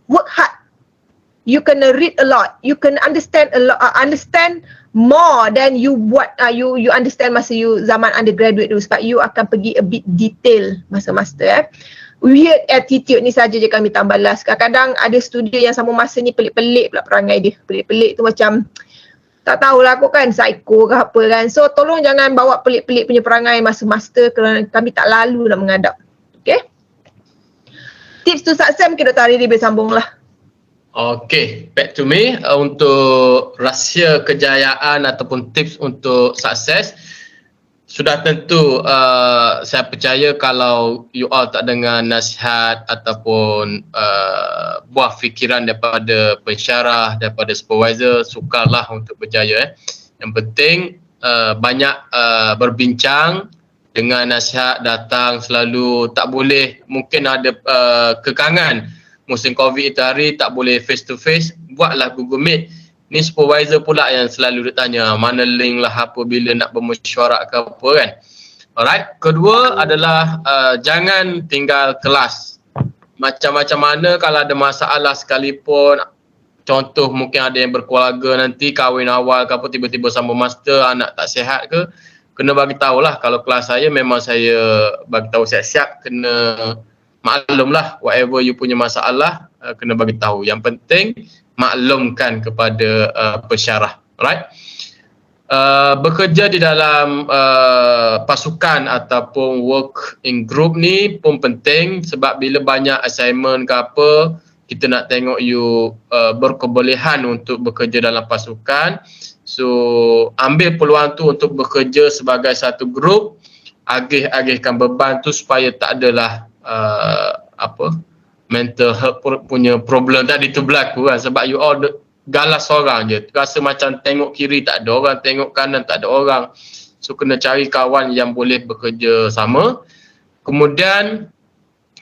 S4: work hard. You kena read a lot. You can understand a lot, understand more than you buat you understand masa you zaman undergraduate dulu, sebab you akan pergi a bit detail masa master. Weird attitude ni saja je kami tambah last. Kadang-kadang ada student yang sama masa ni pelik-pelik pula perangai dia. Pelik-pelik tu macam tak tahulah aku kan psycho ke apa kan. So tolong jangan bawa pelik-pelik punya perangai masa master kerana kami tak lalu nak menghadap. Okay? Tips to success mungkin Dr. Hariri boleh sambung lah.
S1: Okay, back to me. Untuk rahsia kejayaan ataupun tips untuk sukses, sudah tentu saya percaya kalau you all tak dengar nasihat ataupun buah fikiran daripada pensyarah, daripada supervisor, sukarlah untuk berjaya. Yang penting banyak berbincang, dengan nasihat datang selalu. Tak boleh, mungkin ada kekangan musim COVID itu hari tak boleh face to face, buatlah Google Meet. Ni supervisor pula yang selalu ditanya mana link lah apa bila nak bermesyuarat ke apa kan. Alright, kedua adalah jangan tinggal kelas. Macam-macam mana kalau ada masalah sekalipun, contoh mungkin ada yang berkeluarga nanti, kahwin awal ke apa, tiba-tiba sambung master, anak tak sihat ke, kena bagi tahulah. Kalau kelas saya memang saya bagi tahu siap-siap, kena maklumlah whatever you punya masalah, kena bagi tahu. Yang penting maklumkan kepada pensyarah. Alright. Bekerja di dalam pasukan ataupun work in group ni pun penting, sebab bila banyak assignment ke apa, kita nak tengok you berkebolehan untuk bekerja dalam pasukan. So ambil peluang tu untuk bekerja sebagai satu group, agih-agihkan beban tu supaya tak adalah mental health punya problem tadi tu berlaku kan. Sebab you all galas seorang je, rasa macam tengok kiri tak ada orang, tengok kanan tak ada orang. So kena cari kawan yang boleh bekerja sama. Kemudian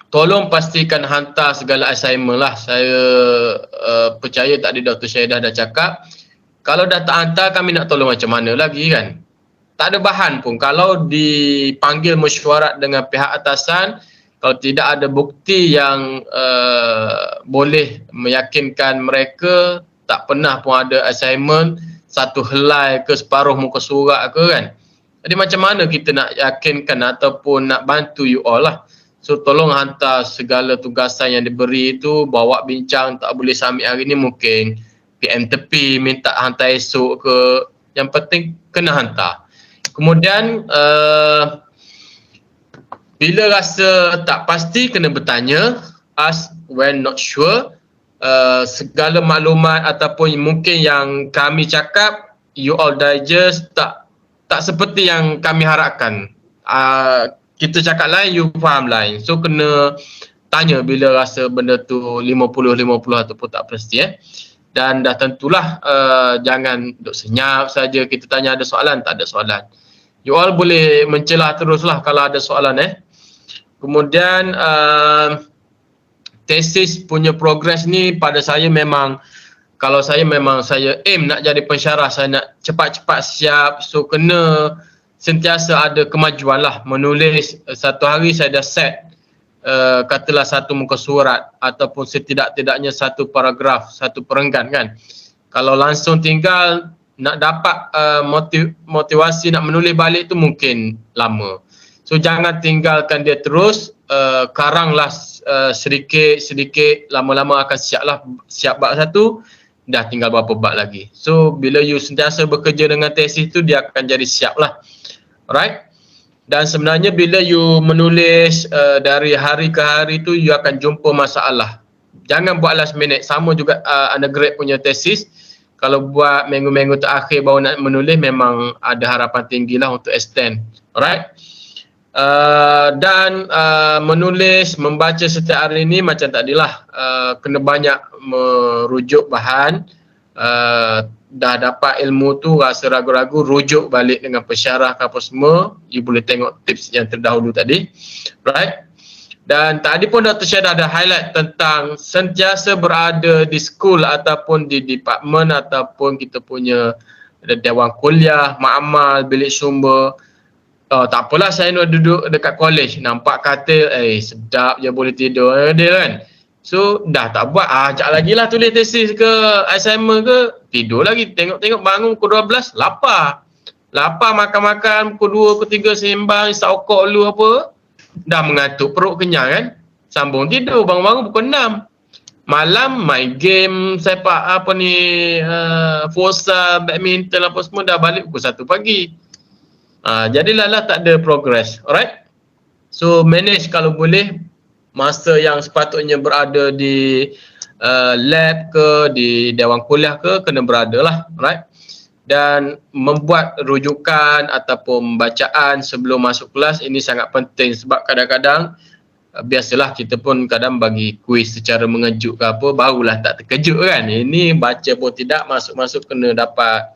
S1: tolong pastikan hantar segala assignment lah. Saya percaya tadi Dr. Syahidah dah cakap, kalau dah tak hantar kami nak tolong macam mana lagi kan. Tak ada bahan pun. Kalau dipanggil mesyuarat dengan pihak atasan, kalau tidak ada bukti yang boleh meyakinkan mereka, tak pernah pun ada assignment, satu helai ke separuh muka surat ke kan. Jadi macam mana kita nak yakinkan ataupun nak bantu you all lah. So tolong hantar segala tugasan yang diberi itu, bawa bincang, tak boleh submit hari ni mungkin PM tepi, minta hantar esok ke. Yang penting kena hantar. Kemudian bila rasa tak pasti, kena bertanya, ask when not sure. Segala maklumat ataupun mungkin yang kami cakap, you all digest tak seperti yang kami harapkan. Kita cakap lain, you faham lain. So kena tanya bila rasa benda tu 50-50 ataupun tak pasti. Dan dah tentulah jangan duduk senyap saja, kita tanya ada soalan, tak ada soalan. You all boleh mencelah teruslah kalau ada soalan. Kemudian tesis punya progress ni pada saya memang, kalau saya aim nak jadi pensyarah, saya nak cepat-cepat siap, so kena sentiasa ada kemajuan lah. Menulis satu hari saya dah set katalah satu muka surat ataupun setidak-tidaknya satu paragraf, satu perenggan kan. Kalau langsung tinggal nak dapat motivasi nak menulis balik tu mungkin lama. So jangan tinggalkan dia terus, karanglah sedikit-sedikit, lama-lama akan siap bab satu, dah tinggal berapa bab lagi. So bila you sentiasa bekerja dengan tesis tu, dia akan jadi siap lah. Alright. Dan sebenarnya bila you menulis dari hari ke hari tu, you akan jumpa masalah. Jangan buat last minute. Sama juga undergrad punya tesis. Kalau buat minggu-minggu terakhir baru nak menulis, memang ada harapan tinggi lah untuk extend. Alright. Dan menulis, membaca setiap hari ni macam tadilah, kena banyak merujuk bahan. Dah dapat ilmu tu, rasa ragu-ragu, rujuk balik dengan pensyarah ke apa semua. You boleh tengok tips yang terdahulu tadi. Right. Dan tadi pun Dr. Syed ada highlight tentang sentiasa berada di school ataupun di department ataupun kita punya dewan kuliah, ma'amal, bilik sumber. Tak apalah saya nak duduk dekat college, nampak katil, sedap je boleh tidur dia kan. So dah tak buat, ajak lagi lah tulis tesis ke assignment ke, tidur lagi, tengok-tengok bangun pukul 12, lapar makan-makan, pukul 2, pukul 3 sembang, isap okok dulu apa, dah mengantuk, perut kenyang kan, sambung tidur, bangun-bangun pukul 6, malam main game sepak futsal, badminton apa semua, dah balik pukul 1 pagi. Jadilah tak ada progress. Alright. So manage kalau boleh masa yang sepatutnya berada di lab ke, di dewan kuliah ke, kena berada lah. Alright. Dan membuat rujukan ataupun bacaan sebelum masuk kelas ini sangat penting, sebab kadang-kadang biasalah kita pun kadang bagi kuis secara mengejut ke apa, barulah tak terkejut kan. Ini baca pun tidak, masuk-masuk kena dapat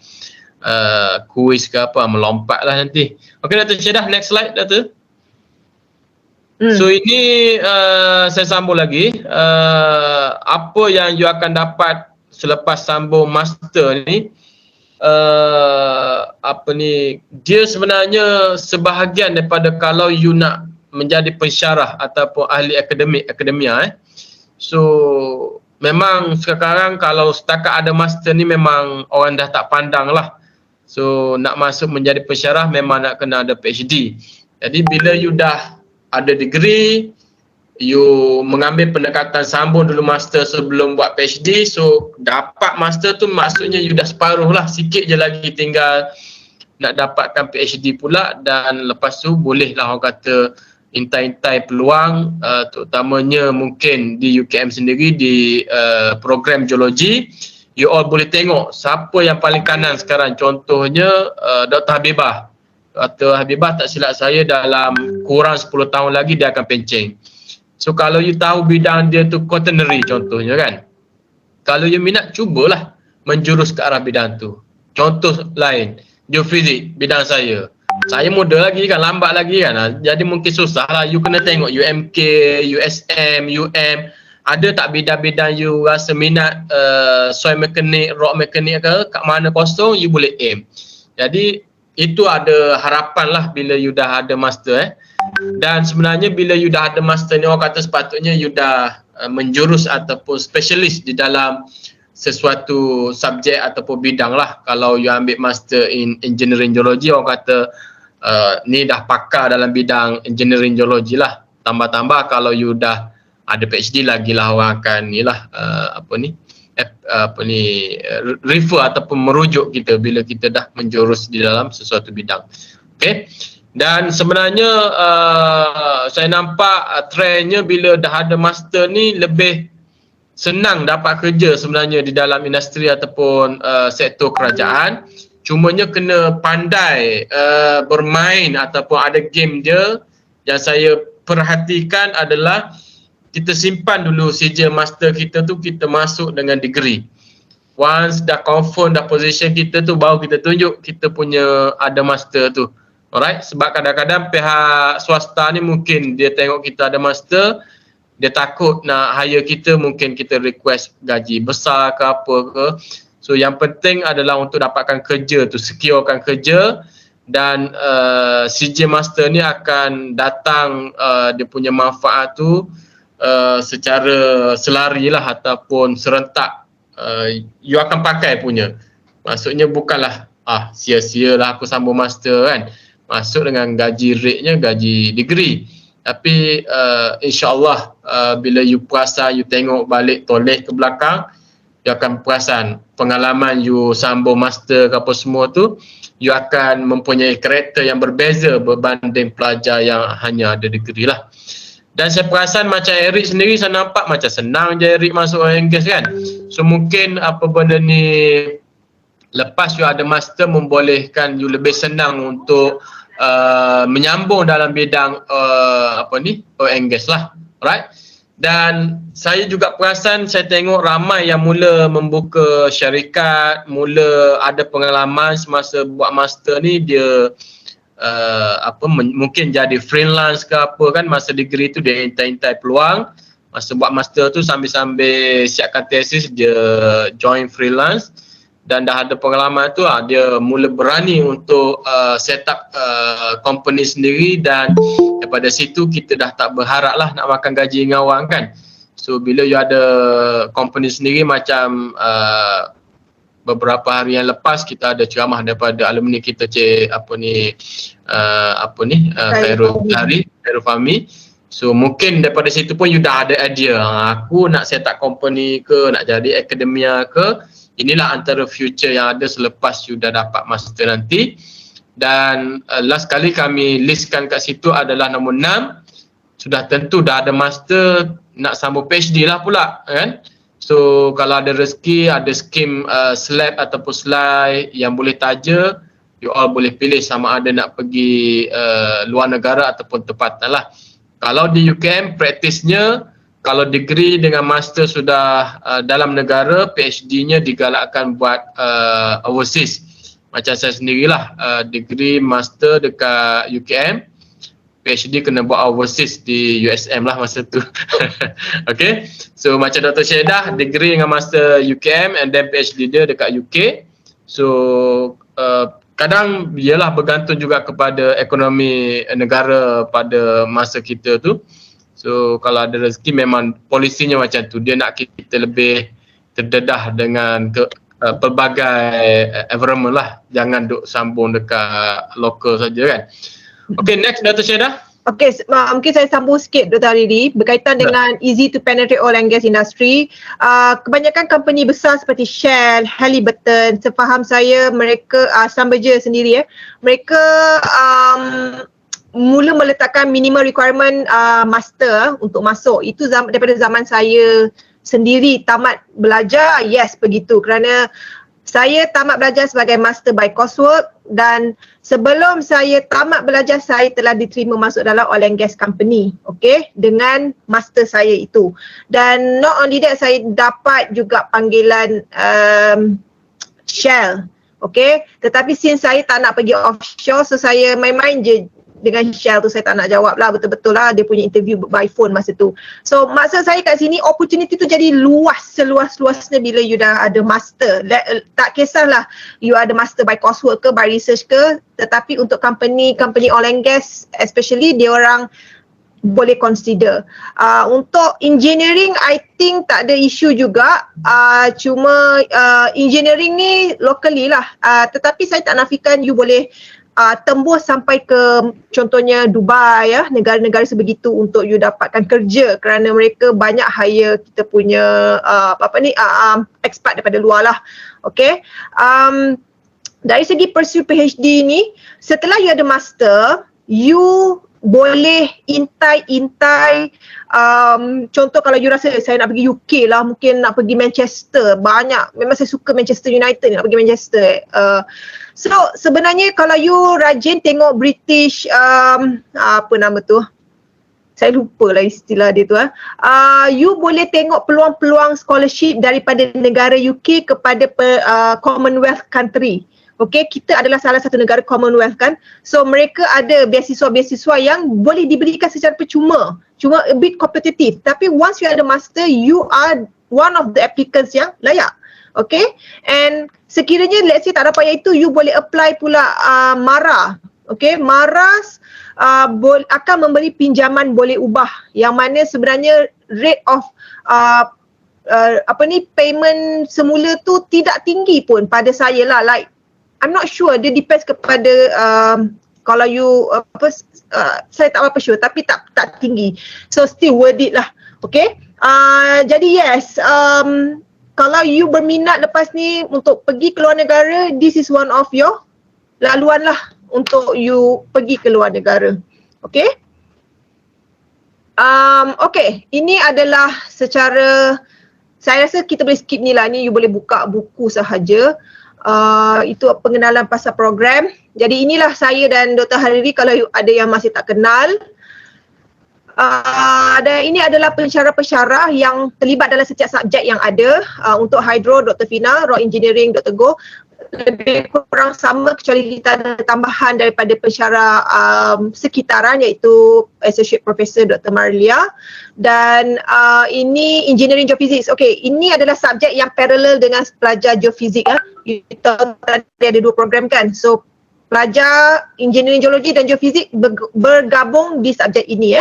S1: kuis ke apa, melompat lah nanti. Okey Dr. Syedah, next slide Dr. So ini saya sambung lagi, apa yang you akan dapat selepas sambung master ni, dia sebenarnya sebahagian daripada kalau you nak menjadi pensyarah ataupun ahli akademia. So memang sekarang kalau setakat ada master ni memang orang dah tak pandang lah. So nak masuk menjadi pensyarah memang nak kena ada PhD. Jadi bila you dah ada degree, you mengambil pendekatan sambung dulu master sebelum buat PhD, so dapat master tu maksudnya you dah separuh lah, sikit je lagi tinggal nak dapatkan PhD pula. Dan lepas tu boleh lah orang kata intai-intai peluang, terutamanya mungkin di UKM sendiri di program geologi. You all boleh tengok siapa yang paling kanan sekarang, contohnya Dr. Habibah. Dr. Habibah tak silap saya dalam kurang 10 tahun lagi dia akan pencen. So kalau you tahu bidang dia tu quaternary contohnya kan, kalau you minat cubalah menjurus ke arah bidang tu. Contoh lain, geofizik bidang saya muda lagi kan, lambat lagi kan, jadi mungkin susah lah. You kena tengok UMK, USM, UM, ada tak bidang-bidang you rasa minat, soil mechanic, rock mechanic ke, kat mana kosong you boleh aim. Jadi itu ada harapan lah bila you dah ada master. Dan sebenarnya bila you dah ada master ni, orang kata sepatutnya you dah menjurus ataupun specialist di dalam sesuatu subjek ataupun bidang lah. Kalau you ambil master in engineering geology, orang kata ni dah pakar dalam bidang engineering geology lah. Tambah-tambah kalau you dah ada PhD lagi lah, orang akan refer ataupun merujuk kita bila kita dah menjurus di dalam sesuatu bidang. Okay. Dan sebenarnya saya nampak trendnya bila dah ada master ni lebih senang dapat kerja sebenarnya di dalam industri ataupun sektor kerajaan. Cumanya kena pandai bermain ataupun ada game dia. Yang saya perhatikan adalah kita simpan dulu sijil master kita tu, kita masuk dengan degree. Once dah confirm dah position kita tu, baru kita tunjuk kita punya ada master tu. Alright, sebab kadang-kadang pihak swasta ni mungkin dia tengok kita ada master, dia takut nak hire kita, mungkin kita request gaji besar ke apa ke. So yang penting adalah untuk dapatkan kerja tu, securekan kerja, dan CJ Master ni akan datang dia punya manfaat tu secara selari lah ataupun serentak. You akan pakai punya. Maksudnya bukanlah sia-sia lah aku sambung master kan. Masuk dengan gaji rate-nya gaji degree. Tapi insyaAllah bila you perasan, you tengok balik toleh ke belakang, you akan perasan pengalaman you sambung master ke apa semua tu, you akan mempunyai karakter yang berbeza berbanding pelajar yang hanya ada degree lah. Dan saya perasan macam Eric sendiri, saya nampak macam senang je Eric masuk oil and gas kan. So mungkin apa benda ni lepas you ada master membolehkan you lebih senang untuk menyambung dalam bidang oil and gas lah, right? Dan saya juga perasan, saya tengok ramai yang mula membuka syarikat, mula ada pengalaman semasa buat master ni, dia mungkin jadi freelance ke apa kan. Masa degree tu dia intai peluang, masa buat master tu sambil-sambil siapkan tesis dia join freelance, dan dah ada pengalaman tu dia mula berani untuk set up company sendiri, dan daripada situ kita dah tak berharap lah nak makan gaji dengan orang kan. So bila you ada company sendiri, macam beberapa hari yang lepas kita ada ceramah daripada alumni kita Khairul Fahmi. So mungkin daripada situ pun you dah ada idea, aku nak set up company ke, nak jadi akademia ke. Inilah antara future yang ada selepas you dah dapat master nanti. Dan last kali kami listkan kat situ adalah nombor 6. Sudah tentu dah ada master, nak sambung PhD lah pula kan. So kalau ada rezeki, ada skim slab ataupun slide yang boleh taja, you all boleh pilih sama ada nak pergi luar negara ataupun tempatan lah. Kalau di UKM praktisnya, kalau degree dengan master sudah dalam negara, PhD-nya digalakkan buat overseas. Macam saya sendirilah, degree master dekat UKM, PhD kena buat overseas di USM lah masa tu. Okay, so macam Dr. Syedah, degree dengan master UKM and then PhD dia dekat UK. So kadang ialah bergantung juga kepada ekonomi negara pada masa kita tu. So kalau ada rezeki memang polisinya macam tu, dia nak kita lebih terdedah dengan pelbagai environment lah, jangan duk sambung dekat lokal saja kan. Okay, next Dr. Syedah.
S4: Okay, mungkin saya sambung sikit Dr. Hariri berkaitan dengan easy to penetrate oil and gas industry. Kebanyakan company besar seperti Shell, Halliburton, sepaham saya mereka Schlumberger sendiri mereka mula meletakkan minimum requirement master untuk masuk. Itu daripada zaman saya sendiri tamat belajar, yes begitu, kerana saya tamat belajar sebagai master by coursework, dan sebelum saya tamat belajar saya telah diterima masuk dalam oil and gas company, okay, dengan master saya itu. Dan not only that, saya dapat juga panggilan Shell, okay, tetapi since saya tak nak pergi offshore, so saya main-main je dengan Shell tu, saya tak nak jawab lah, betul-betul lah dia punya interview by phone masa tu. So maksud saya kat sini, opportunity tu jadi luas, seluas-luasnya bila you dah ada master. Tak kisahlah you ada master by coursework ke, by research ke, tetapi untuk company oil and gas especially, dia orang boleh consider. Untuk engineering, I think tak ada isu juga. Cuma engineering ni locally lah. Tetapi saya tak nafikan you boleh tembus sampai ke contohnya Dubai, negara-negara sebegitu untuk you dapatkan kerja, kerana mereka banyak hire kita punya expat daripada luar lah. Okay. Dari segi pursue PhD ni, setelah you ada master, you boleh intai contoh kalau you rasa saya nak pergi UK lah, mungkin nak pergi Manchester, banyak, memang saya suka Manchester United, nak pergi Manchester. So sebenarnya kalau you rajin tengok British apa nama tu, saya lupa lah istilah dia tu, you boleh tengok peluang-peluang scholarship daripada negara UK kepada Commonwealth country. Okay, kita adalah salah satu negara Commonwealth kan. So mereka ada beasiswa-beasiswa yang boleh diberikan secara percuma. Cuma a bit competitive. Tapi once you are the master, you are one of the applicants yang layak. Okay, and sekiranya let's say tak dapat yang itu, you boleh apply pula MARA. Okay, MARA akan memberi pinjaman boleh ubah, yang mana sebenarnya rate of payment semula tu tidak tinggi pun pada saya lah. Like I'm not sure, dia depends kepada kalau you saya tak apa sure, tapi tak tinggi. So still worth it lah. Okay. Jadi yes, kalau you berminat lepas ni untuk pergi ke luar negara, this is one of your laluan lah untuk you pergi ke luar negara. Okay. Okay, ini adalah secara, saya rasa kita boleh skip ni lah, ni you boleh buka buku sahaja. Itu pengenalan pasal program. Jadi inilah saya dan Dr. Hariri kalau ada yang masih tak kenal. Dan ini adalah pensyarah-pensyarah yang terlibat dalam setiap subjek yang ada. Untuk Hydro, Dr. Fina, Rock Engineering, Dr. Go. Lebih kurang sama kecuali kita ada tambahan daripada pensyarah sekitaran iaitu Associate Professor Dr. Marlia. Dan ini Engineering Geophysics. Okay, ini adalah subjek yang parallel dengan pelajar geofizik. Kita tadi ada 2 program kan. So pelajar Engineering Geologi dan Geofizik bergabung di subjek ini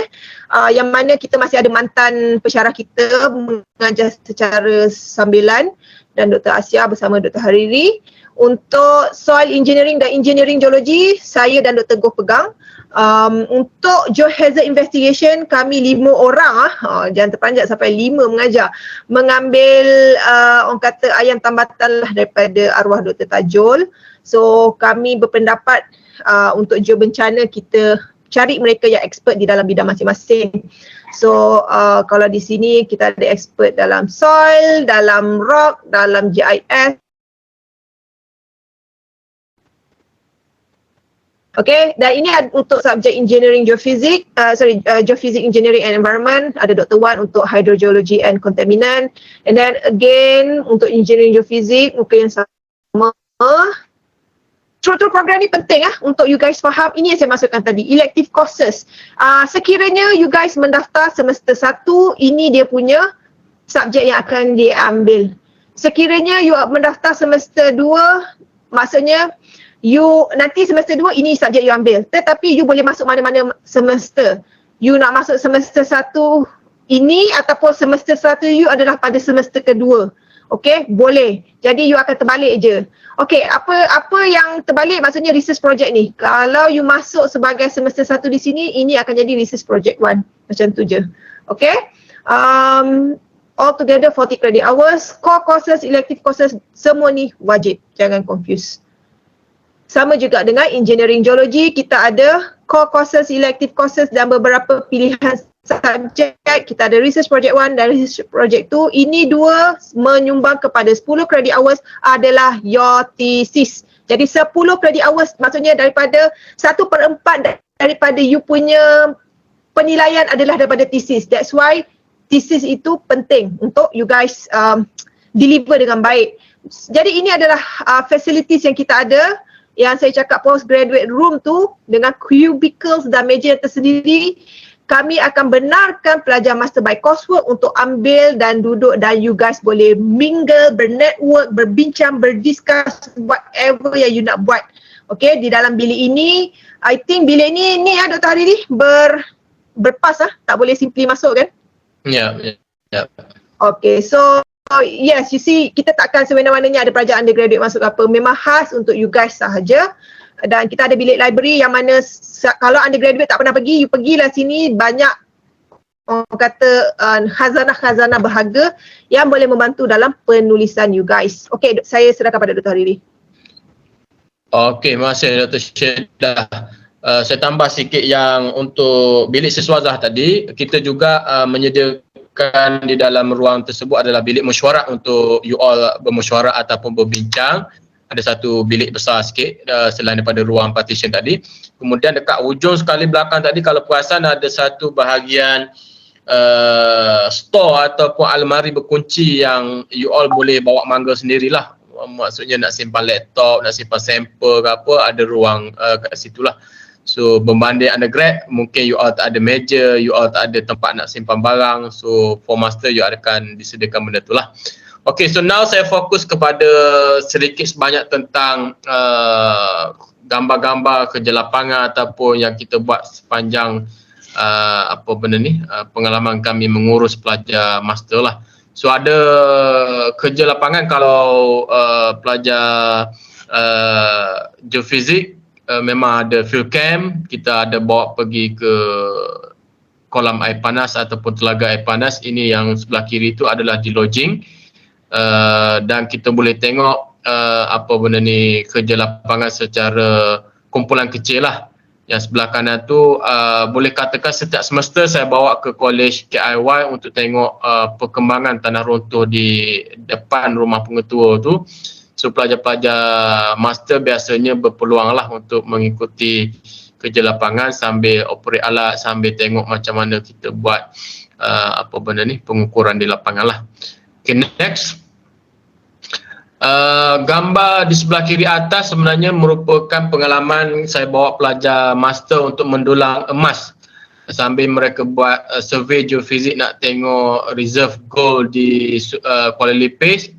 S4: yang mana kita masih ada mantan pensyarah kita mengajar secara sambilan, dan Dr. Asia bersama Dr. Hariri. Untuk soil engineering dan engineering geologi, saya dan Dr. Goh pegang. Untuk geohazard investigation, kami 5 orang jangan terpanjat sampai 5 mengajar. Mengambil orang kata ayam tambatan lah daripada arwah Dr. Tajul. So kami berpendapat untuk geobencana kita cari mereka yang expert di dalam bidang masing-masing. So kalau di sini kita ada expert dalam soil, dalam rock, dalam GIS. Okay, dan ini untuk subjek engineering geophysics, geophysics engineering and environment, ada Dr. Wan untuk hydrogeology and contaminant. And then again untuk engineering geophysics mungkin yang sama. Struktur program ni penting untuk you guys faham. Ini yang saya maksudkan tadi, elective courses. Sekiranya you guys mendaftar semester 1, ini dia punya subjek yang akan diambil. Sekiranya you mendaftar semester 2, maksudnya you nanti semester 2 ini subjek you ambil. Tetapi you boleh masuk mana-mana semester. You nak masuk semester 1 ini ataupun semester 1 you adalah pada semester kedua. Okay, boleh. Jadi you akan terbalik je. Okay, apa yang terbalik maksudnya research project ni. Kalau you masuk sebagai semester 1 di sini, ini akan jadi research project 1. Macam tu je. Okay. Altogether 40 credit hours. Core courses, elective courses, semua ni wajib. Jangan confuse. Sama juga dengan engineering geology, kita ada core courses, elective courses dan beberapa pilihan subjek. Kita ada research project 1 dan research project 2. Ini 2 menyumbang kepada 10 credit hours adalah your thesis. Jadi 10 credit hours maksudnya daripada 1/4 daripada you punya penilaian adalah daripada thesis. That's why thesis itu penting untuk you guys deliver dengan baik. Jadi ini adalah facilities yang kita ada. Yang saya cakap postgraduate room tu dengan cubicles dan meja tersendiri, kami akan benarkan pelajar master by coursework untuk ambil dan duduk dan you guys boleh mingle, bernetwork, berbincang, berdiscuss whatever yang you nak buat. Okay, di dalam bilik ini, I think bilik ni Dr. Hariri berpas tak boleh simply masuk kan?
S1: Ya.
S4: Okay, so yes, you see, kita takkan semena-menanya ada pelajar undergraduate masuk apa. Memang khas untuk you guys sahaja. Dan kita ada bilik library yang mana kalau undergraduate tak pernah pergi, you pergilah sini, banyak orang kata khazanah-khazanah berharga yang boleh membantu dalam penulisan you guys. Okay, saya serahkan pada Dr. Hariri.
S1: Okay, terima kasih Dr. Syedah. Saya tambah sikit yang untuk bilik siswazah tadi, kita juga menyediakan di dalam ruang tersebut adalah bilik mesyuarat untuk you all bermesyuarat ataupun berbincang. Ada satu bilik besar sikit selain daripada ruang partition tadi. Kemudian dekat hujung sekali belakang tadi kalau perasan ada satu bahagian store ataupun almari berkunci yang you all boleh bawa mangga sendirilah. maksudnya nak simpan laptop, nak simpan sampel ke apa, ada ruang kat situ lah. So berbanding undergrad, mungkin you all tak ada meja, you all tak ada tempat nak simpan barang. So for master you akan disediakan benda tu lah. Okay, so now saya fokus kepada sedikit sebanyak tentang gambar-gambar kerja lapangan ataupun yang kita buat sepanjang pengalaman kami mengurus pelajar master lah. So ada kerja lapangan kalau pelajar geofizik, memang ada field camp, kita ada bawa pergi ke kolam air panas ataupun telaga air panas. Ini yang sebelah kiri itu adalah di lodging, dan kita boleh tengok kerja lapangan secara kumpulan kecil lah. Yang sebelah kanan tu boleh katakan setiap semester saya bawa ke College KIY untuk tengok perkembangan tanah runtuh di depan rumah pengetua tu. So pelajar-pelajar master biasanya berpeluang lah untuk mengikuti kerja lapangan sambil operate alat, sambil tengok macam mana kita buat pengukuran di lapangan lah. Okay, next. Gambar di sebelah kiri atas sebenarnya merupakan pengalaman saya bawa pelajar master untuk mendulang emas sambil mereka buat survey geofizik nak tengok reserve gold di Kuala Lipis.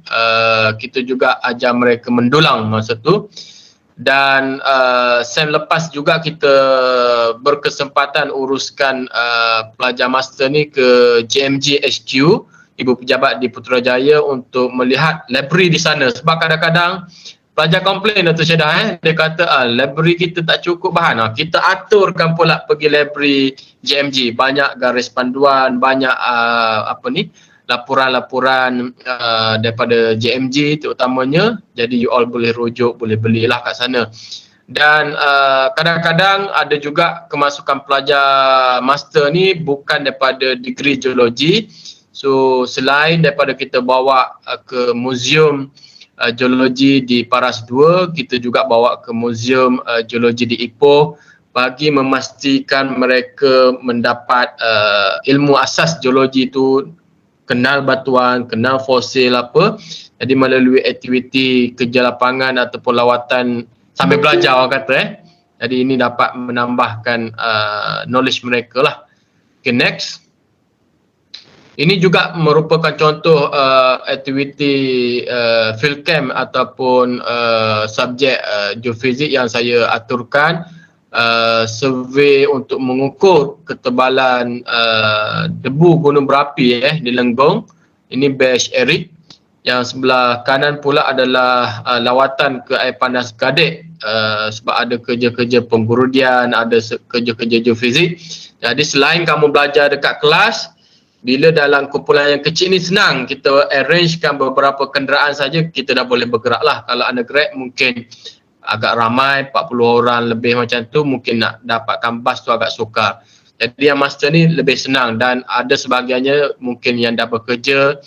S1: Kita juga ajar mereka mendulang masa tu, dan sem lepas juga kita berkesempatan uruskan pelajar master ni ke JMG HQ, Ibu Pejabat di Putrajaya, untuk melihat library di sana. Sebab kadang-kadang pelajar komplain Dato' Syedah, dia kata library kita tak cukup bahan. Kita aturkan pula pergi library JMG, banyak garis panduan, banyak laporan-laporan daripada JMG terutamanya. Jadi you all boleh rujuk, boleh belilah kat sana. Dan kadang-kadang ada juga kemasukan pelajar master ni bukan daripada degree geologi. So selain daripada kita bawa ke muzium geologi di Paras 2, kita juga bawa ke muzium geologi di Ipoh bagi memastikan mereka mendapat ilmu asas geologi tu, kenal batuan, kenal fosil apa. Jadi melalui aktiviti kerja lapangan ataupun lawatan sambil belajar orang kata Jadi ini dapat menambahkan knowledge mereka lah. Okay, next. Ini juga merupakan contoh aktiviti field camp ataupun subjek geofizik yang saya aturkan. Survey untuk mengukur ketebalan debu gunung berapi di Lenggong. Ini batch Eric. Yang sebelah kanan pula adalah lawatan ke air panas Gadek, sebab ada kerja-kerja penggurudian, ada kerja-kerja geofizik. Jadi selain kamu belajar dekat kelas, bila dalam kumpulan yang kecil ni senang, kita arrangekan beberapa kenderaan saja, kita dah boleh bergerak lah. Kalau undergrad mungkin agak ramai, 40 orang lebih macam tu, mungkin nak dapatkan bas tu agak sukar. Jadi yang master ni lebih senang, dan ada sebahagiannya mungkin yang dah bekerja,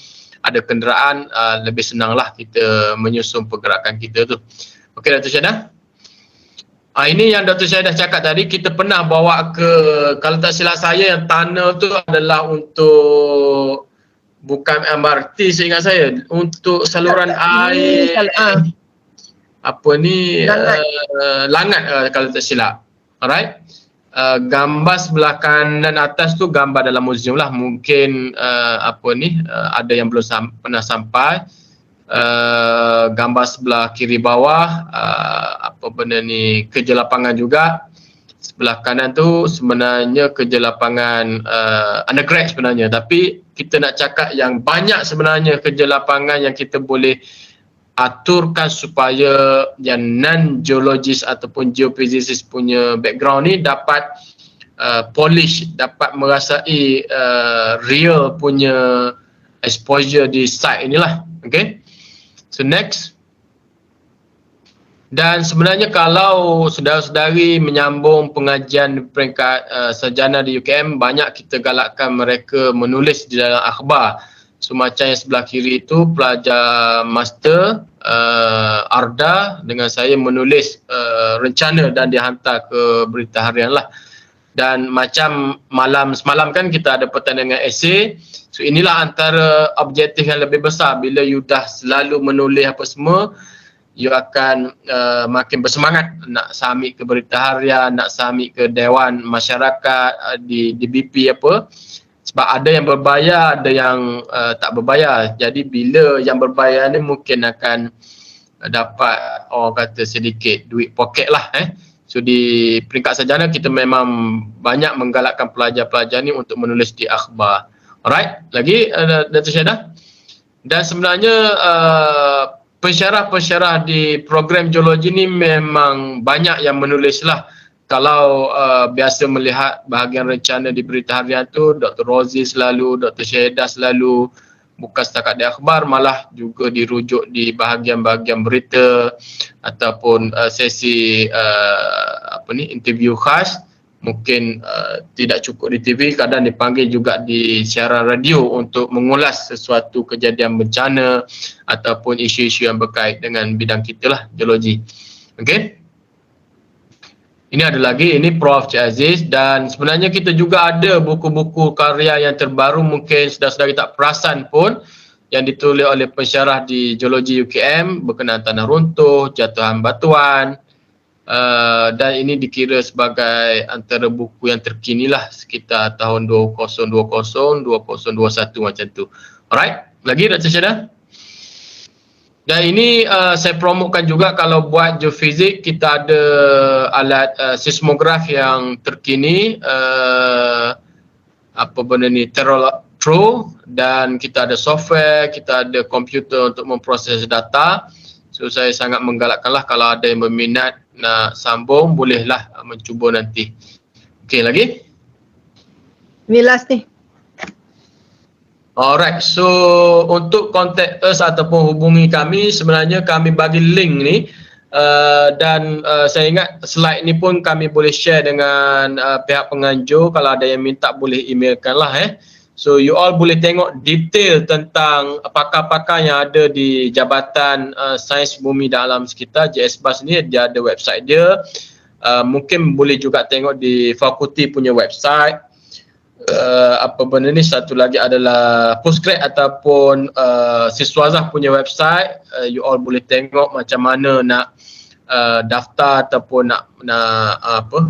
S1: ada kenderaan, lebih senang lah kita menyusun pergerakan kita tu. Okey Dato' Syedah. Ini yang Dato' Syedah cakap tadi, kita pernah bawa ke, kalau tak silap saya, yang tunnel tu adalah untuk, bukan MRT seingat saya, untuk saluran air, Langat kalau tak silap. Alright. Gambar sebelah kanan atas tu gambar dalam muzium lah. Mungkin ada yang belum pernah sampai. Gambar sebelah kiri bawah kerja lapangan juga. Sebelah kanan tu sebenarnya kerja lapangan undergrad sebenarnya, tapi kita nak cakap yang banyak sebenarnya kerja lapangan yang kita boleh aturkan supaya yang non-geologis ataupun geophysicist punya background ni dapat polish, dapat merasai real punya exposure di site inilah. Okay, so next. Dan sebenarnya kalau saudara-saudari menyambung pengajian peringkat sarjana di UKM, banyak kita galakkan mereka menulis di dalam akhbar. So macam yang sebelah kiri itu pelajar master Arda dengan saya menulis rencana dan dihantar ke berita harian lah. Dan macam semalam kan kita ada pertandingan esei. So inilah antara objektif yang lebih besar. Bila you dah selalu menulis apa semua, you akan makin bersemangat nak submit ke Berita Harian, nak submit ke Dewan Masyarakat di BP apa. Sebab ada yang berbayar, ada yang tak berbayar. Jadi bila yang berbayar ni mungkin akan dapat orang kata sedikit duit poket lah. So di peringkat sarjana kita memang banyak menggalakkan pelajar-pelajar ni untuk menulis di akhbar. Alright, lagi Dato' Syedah. Dan sebenarnya pensyarah-pensyarah di program geologi ni memang banyak yang menulis lah. Kalau biasa melihat bahagian rencana di Berita Harian tu, Dr. Rozi selalu, Dr. Syedah selalu, bukan setakat di akhbar, malah juga dirujuk di bahagian-bahagian berita ataupun sesi interview khas. Mungkin tidak cukup di TV, kadang dipanggil juga di siaran radio untuk mengulas sesuatu kejadian bencana ataupun isu-isu yang berkait dengan bidang kita lah, geologi. Okey. Ini ada lagi, ini Prof. Cik Aziz, dan sebenarnya kita juga ada buku-buku karya yang terbaru, mungkin saudara-saudari tak perasan pun, yang ditulis oleh pensyarah di Geologi UKM berkenaan tanah runtuh, jatuhan batuan, dan ini dikira sebagai antara buku yang terkini lah, sekitar tahun 2020, 2021 macam tu. Alright, lagi Dr. Syedah? Dan ini saya promokan juga, kalau buat geofizik kita ada alat seismograf yang terkini, apa benda ni, True, dan kita ada software, kita ada komputer untuk memproses data. So saya sangat menggalakkanlah kalau ada yang berminat nak sambung, bolehlah mencuba nanti. Okey, lagi?
S4: Ni last ni.
S1: Alright, so untuk contact us ataupun hubungi kami, sebenarnya kami bagi link ni, dan saya ingat slide ni pun kami boleh share dengan pihak penganjur. Kalau ada yang minta boleh emailkan lah. So you all boleh tengok detail tentang pakar-pakar yang ada di Jabatan Sains Bumi dan Alam Sekitar, JSBAS ni, dia ada website dia. Mungkin boleh juga tengok di fakulti punya website. Apa benda ni, satu lagi adalah Postgrad ataupun Siswazah punya website. You all boleh tengok macam mana nak daftar ataupun nak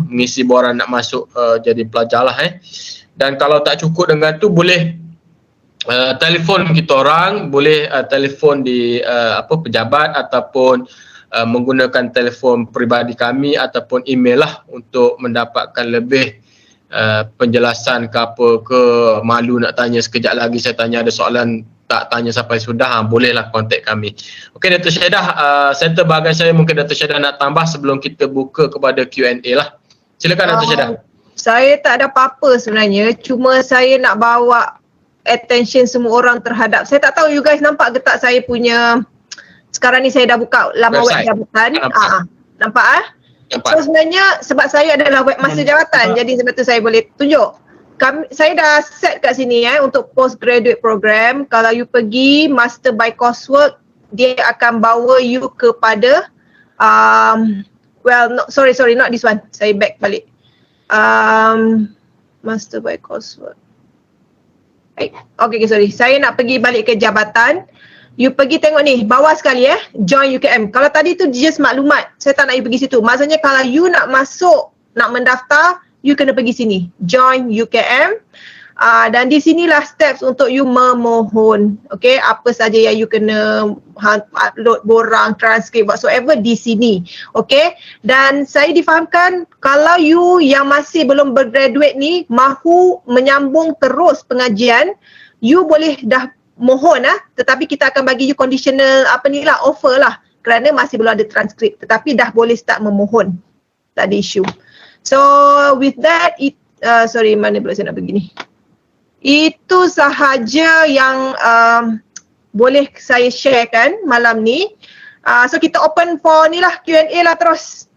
S1: mengisi borang nak masuk jadi pelajar lah. Dan kalau tak cukup dengan tu, boleh telefon kita orang, boleh telefon di pejabat ataupun menggunakan telefon peribadi kami ataupun email lah untuk mendapatkan lebih penjelasan ke apa ke. Malu nak tanya sekejap lagi, saya tanya ada soalan tak tanya sampai sudah, bolehlah kontak kami. Okey Dato' Syedah, center bahagian saya mungkin Dato' Syedah nak tambah sebelum kita buka kepada Q&A lah. Silakan Dato' Syedah.
S4: Saya tak ada apa-apa sebenarnya, cuma saya nak bawa attention semua orang terhadap, saya tak tahu you guys nampak ke tak saya punya, sekarang ni saya dah buka laman web jabatan. Nampak So sebenarnya sebab saya adalah webmaster jabatan, jadi sebab tu saya boleh tunjuk. Saya dah set kat sini untuk postgraduate program. Kalau you pergi master by coursework, dia akan bawa you kepada sorry not this one. Saya back balik. Master by coursework. Okay, sorry. Saya nak pergi balik ke jabatan. You pergi tengok ni, bawah sekali join UKM. Kalau tadi tu just maklumat, saya tak nak you pergi situ. Maksudnya kalau you nak masuk, nak mendaftar, you kena pergi sini, join UKM. Dan di sinilah steps untuk you memohon. Okay, apa saja yang you kena upload borang, transkrip, whatsoever di sini. Okay, dan saya difahamkan kalau you yang masih belum bergraduate ni mahu menyambung terus pengajian, you boleh dah mohon tetapi kita akan bagi you conditional offer lah, kerana masih belum ada transkrip, tetapi dah boleh start memohon, tak ada isu. So with that, sorry mana pula saya nak pergi ni. Itu sahaja yang boleh saya sharekan malam ni. So kita open for ni lah, Q&A lah terus.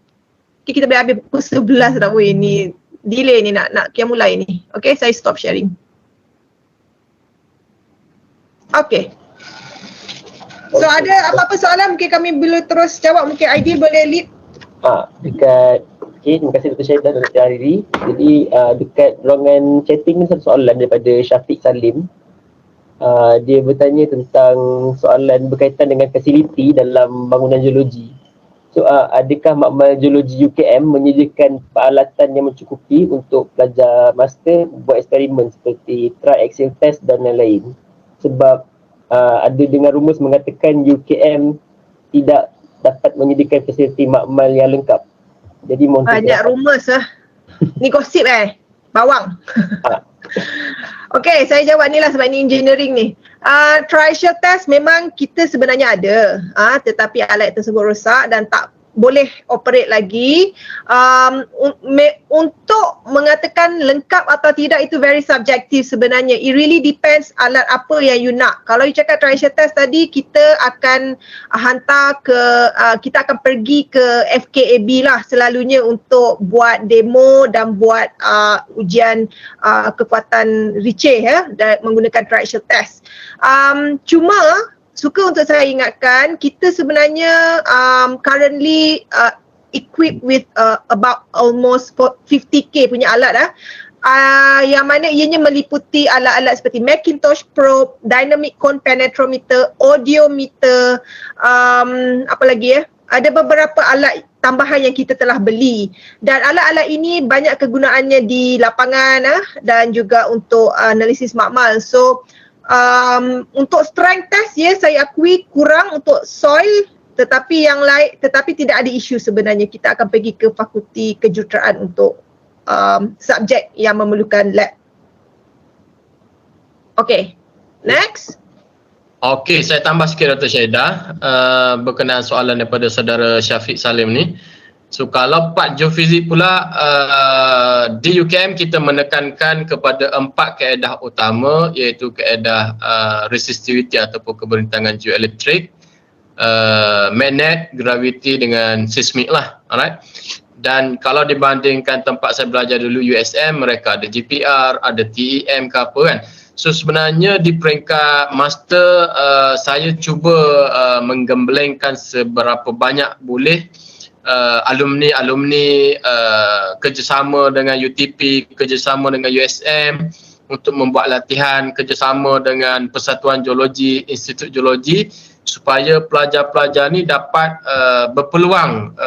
S4: Okay, kita boleh habis pukul 11 dah. Weh ni delay ni nak mulai ni. Okay, saya stop sharing. Okay. So ada apa-apa soalan mungkin kami boleh terus jawab. Mungkin Aidil boleh lead.
S2: Dekat
S5: Okay, terima kasih Dr. Syahidah dan Dr. Hariri. Jadi dekat ruangan chatting ni satu soalan daripada Syafiq Salim. Dia bertanya tentang soalan berkaitan dengan fasiliti dalam bangunan geologi. So adakah makmal geologi UKM menyediakan peralatan yang mencukupi untuk pelajar master buat eksperimen seperti triaxial test dan lain-lain? Sebab ada dengar rumus mengatakan UKM tidak dapat menyediakan fasiliti makmal yang lengkap. Jadi
S4: banyak rumus ni gosip bawang. Okey, saya jawab ni lah sebab ni engineering ni. Triaxial test memang kita sebenarnya ada, tetapi alat tersebut rosak dan tak boleh operate lagi. Untuk mengatakan lengkap atau tidak itu very subjective sebenarnya. It really depends alat apa yang you nak. Kalau you cakap triaxial test tadi, kita akan hantar ke, kita akan pergi ke FKAB lah selalunya untuk buat demo dan buat ujian kekuatan Richter dan menggunakan triaxial test. Cuma suka untuk saya ingatkan, kita sebenarnya currently equipped with about almost 50k punya alat yang mana ianya meliputi alat-alat seperti Macintosh Probe, Dynamic Cone Penetrometer, Audiometer, apa lagi ada beberapa alat tambahan yang kita telah beli, dan alat-alat ini banyak kegunaannya di lapangan dan juga untuk analisis makmal. So untuk strength test saya akui kurang untuk soil, tetapi yang lain, tetapi tidak ada isu sebenarnya. Kita akan pergi ke fakulti kejuruteraan untuk subjek yang memerlukan lab. Okay, next.
S1: Okey, saya tambah sikit Dr. Syahidah berkenaan soalan daripada saudara Syafiq Salim ni. So kalau part geofizik pula di UKM kita menekankan kepada 4 kaedah utama, iaitu kaedah resistivity ataupun keberintangan geoelektrik, magnet, gravity dengan seismik lah. Alright. Dan kalau dibandingkan tempat saya belajar dulu USM, mereka ada GPR, ada TEM ke apa kan. So sebenarnya di peringkat master saya cuba menggemblengkan seberapa banyak boleh alumni kerjasama dengan UTP, kerjasama dengan USM untuk membuat latihan, kerjasama dengan Persatuan Geologi, Institut Geologi, supaya pelajar-pelajar ni dapat berpeluang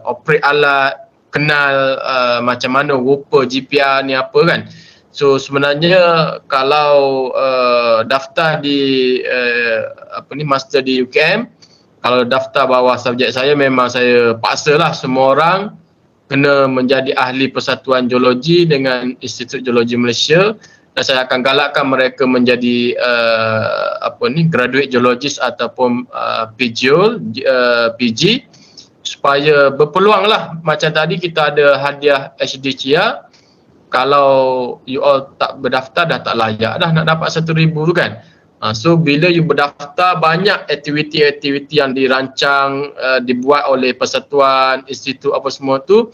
S1: operate alat, kenal macam mana rupa GPR ni apa kan. So sebenarnya kalau daftar di master di UKM, kalau daftar bawah subjek saya, memang saya paksalah semua orang kena menjadi ahli Persatuan Geologi dengan Institut Geologi Malaysia, dan saya akan galakkan mereka menjadi graduate geologist ataupun PG supaya berpeluang lah. Macam tadi kita ada hadiah HD Cia. Kalau you all tak berdaftar dah tak layak dah nak dapat 1,000 tu kan. So bila you berdaftar, banyak aktiviti-aktiviti yang dirancang, dibuat oleh persatuan, institut apa semua tu,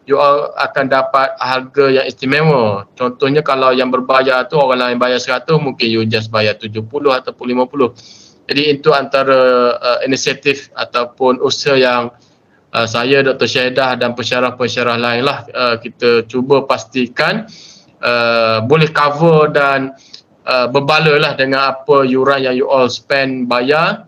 S1: you all akan dapat harga yang istimewa. Contohnya kalau yang berbayar tu, orang lain bayar 100, mungkin you just bayar 70 ataupun 50. Jadi itu antara inisiatif ataupun usaha yang saya, Dr. Syahidah dan pensyarah-pensyarah lain lah kita cuba pastikan boleh cover dan berbala lah dengan apa yuran yang you all spend bayar.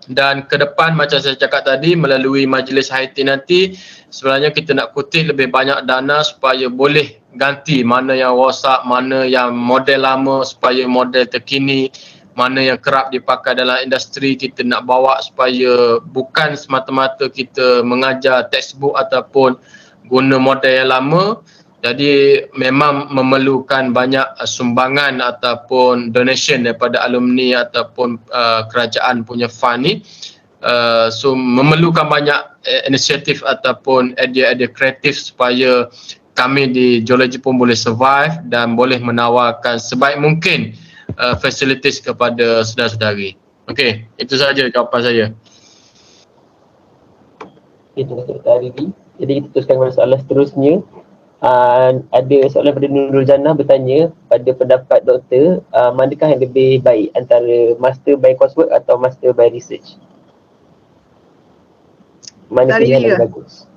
S1: Dan ke depan macam saya cakap tadi, melalui majlis HIT nanti, sebenarnya kita nak kutip lebih banyak dana supaya boleh ganti mana yang rosak, mana yang model lama supaya model terkini, mana yang kerap dipakai dalam industri kita nak bawa supaya bukan semata-mata kita mengajar textbook ataupun guna model yang lama. Jadi memang memerlukan banyak sumbangan ataupun donation daripada alumni ataupun kerajaan punya fund ni. So memerlukan banyak inisiatif ataupun idea-idea kreatif supaya kami di geologi pun boleh survive dan boleh menawarkan sebaik mungkin facilities kepada saudara-saudari. Okey, itu saja jawapan saya.
S5: Okay, terima kasih Dr. Hariri. Jadi kita teruskan kepada soalan seterusnya. Ada soalan daripada Nurul Jannah bertanya, pada pendapat doktor, manakah yang lebih baik antara master by coursework atau master by research? Mana pilihan yang bagus?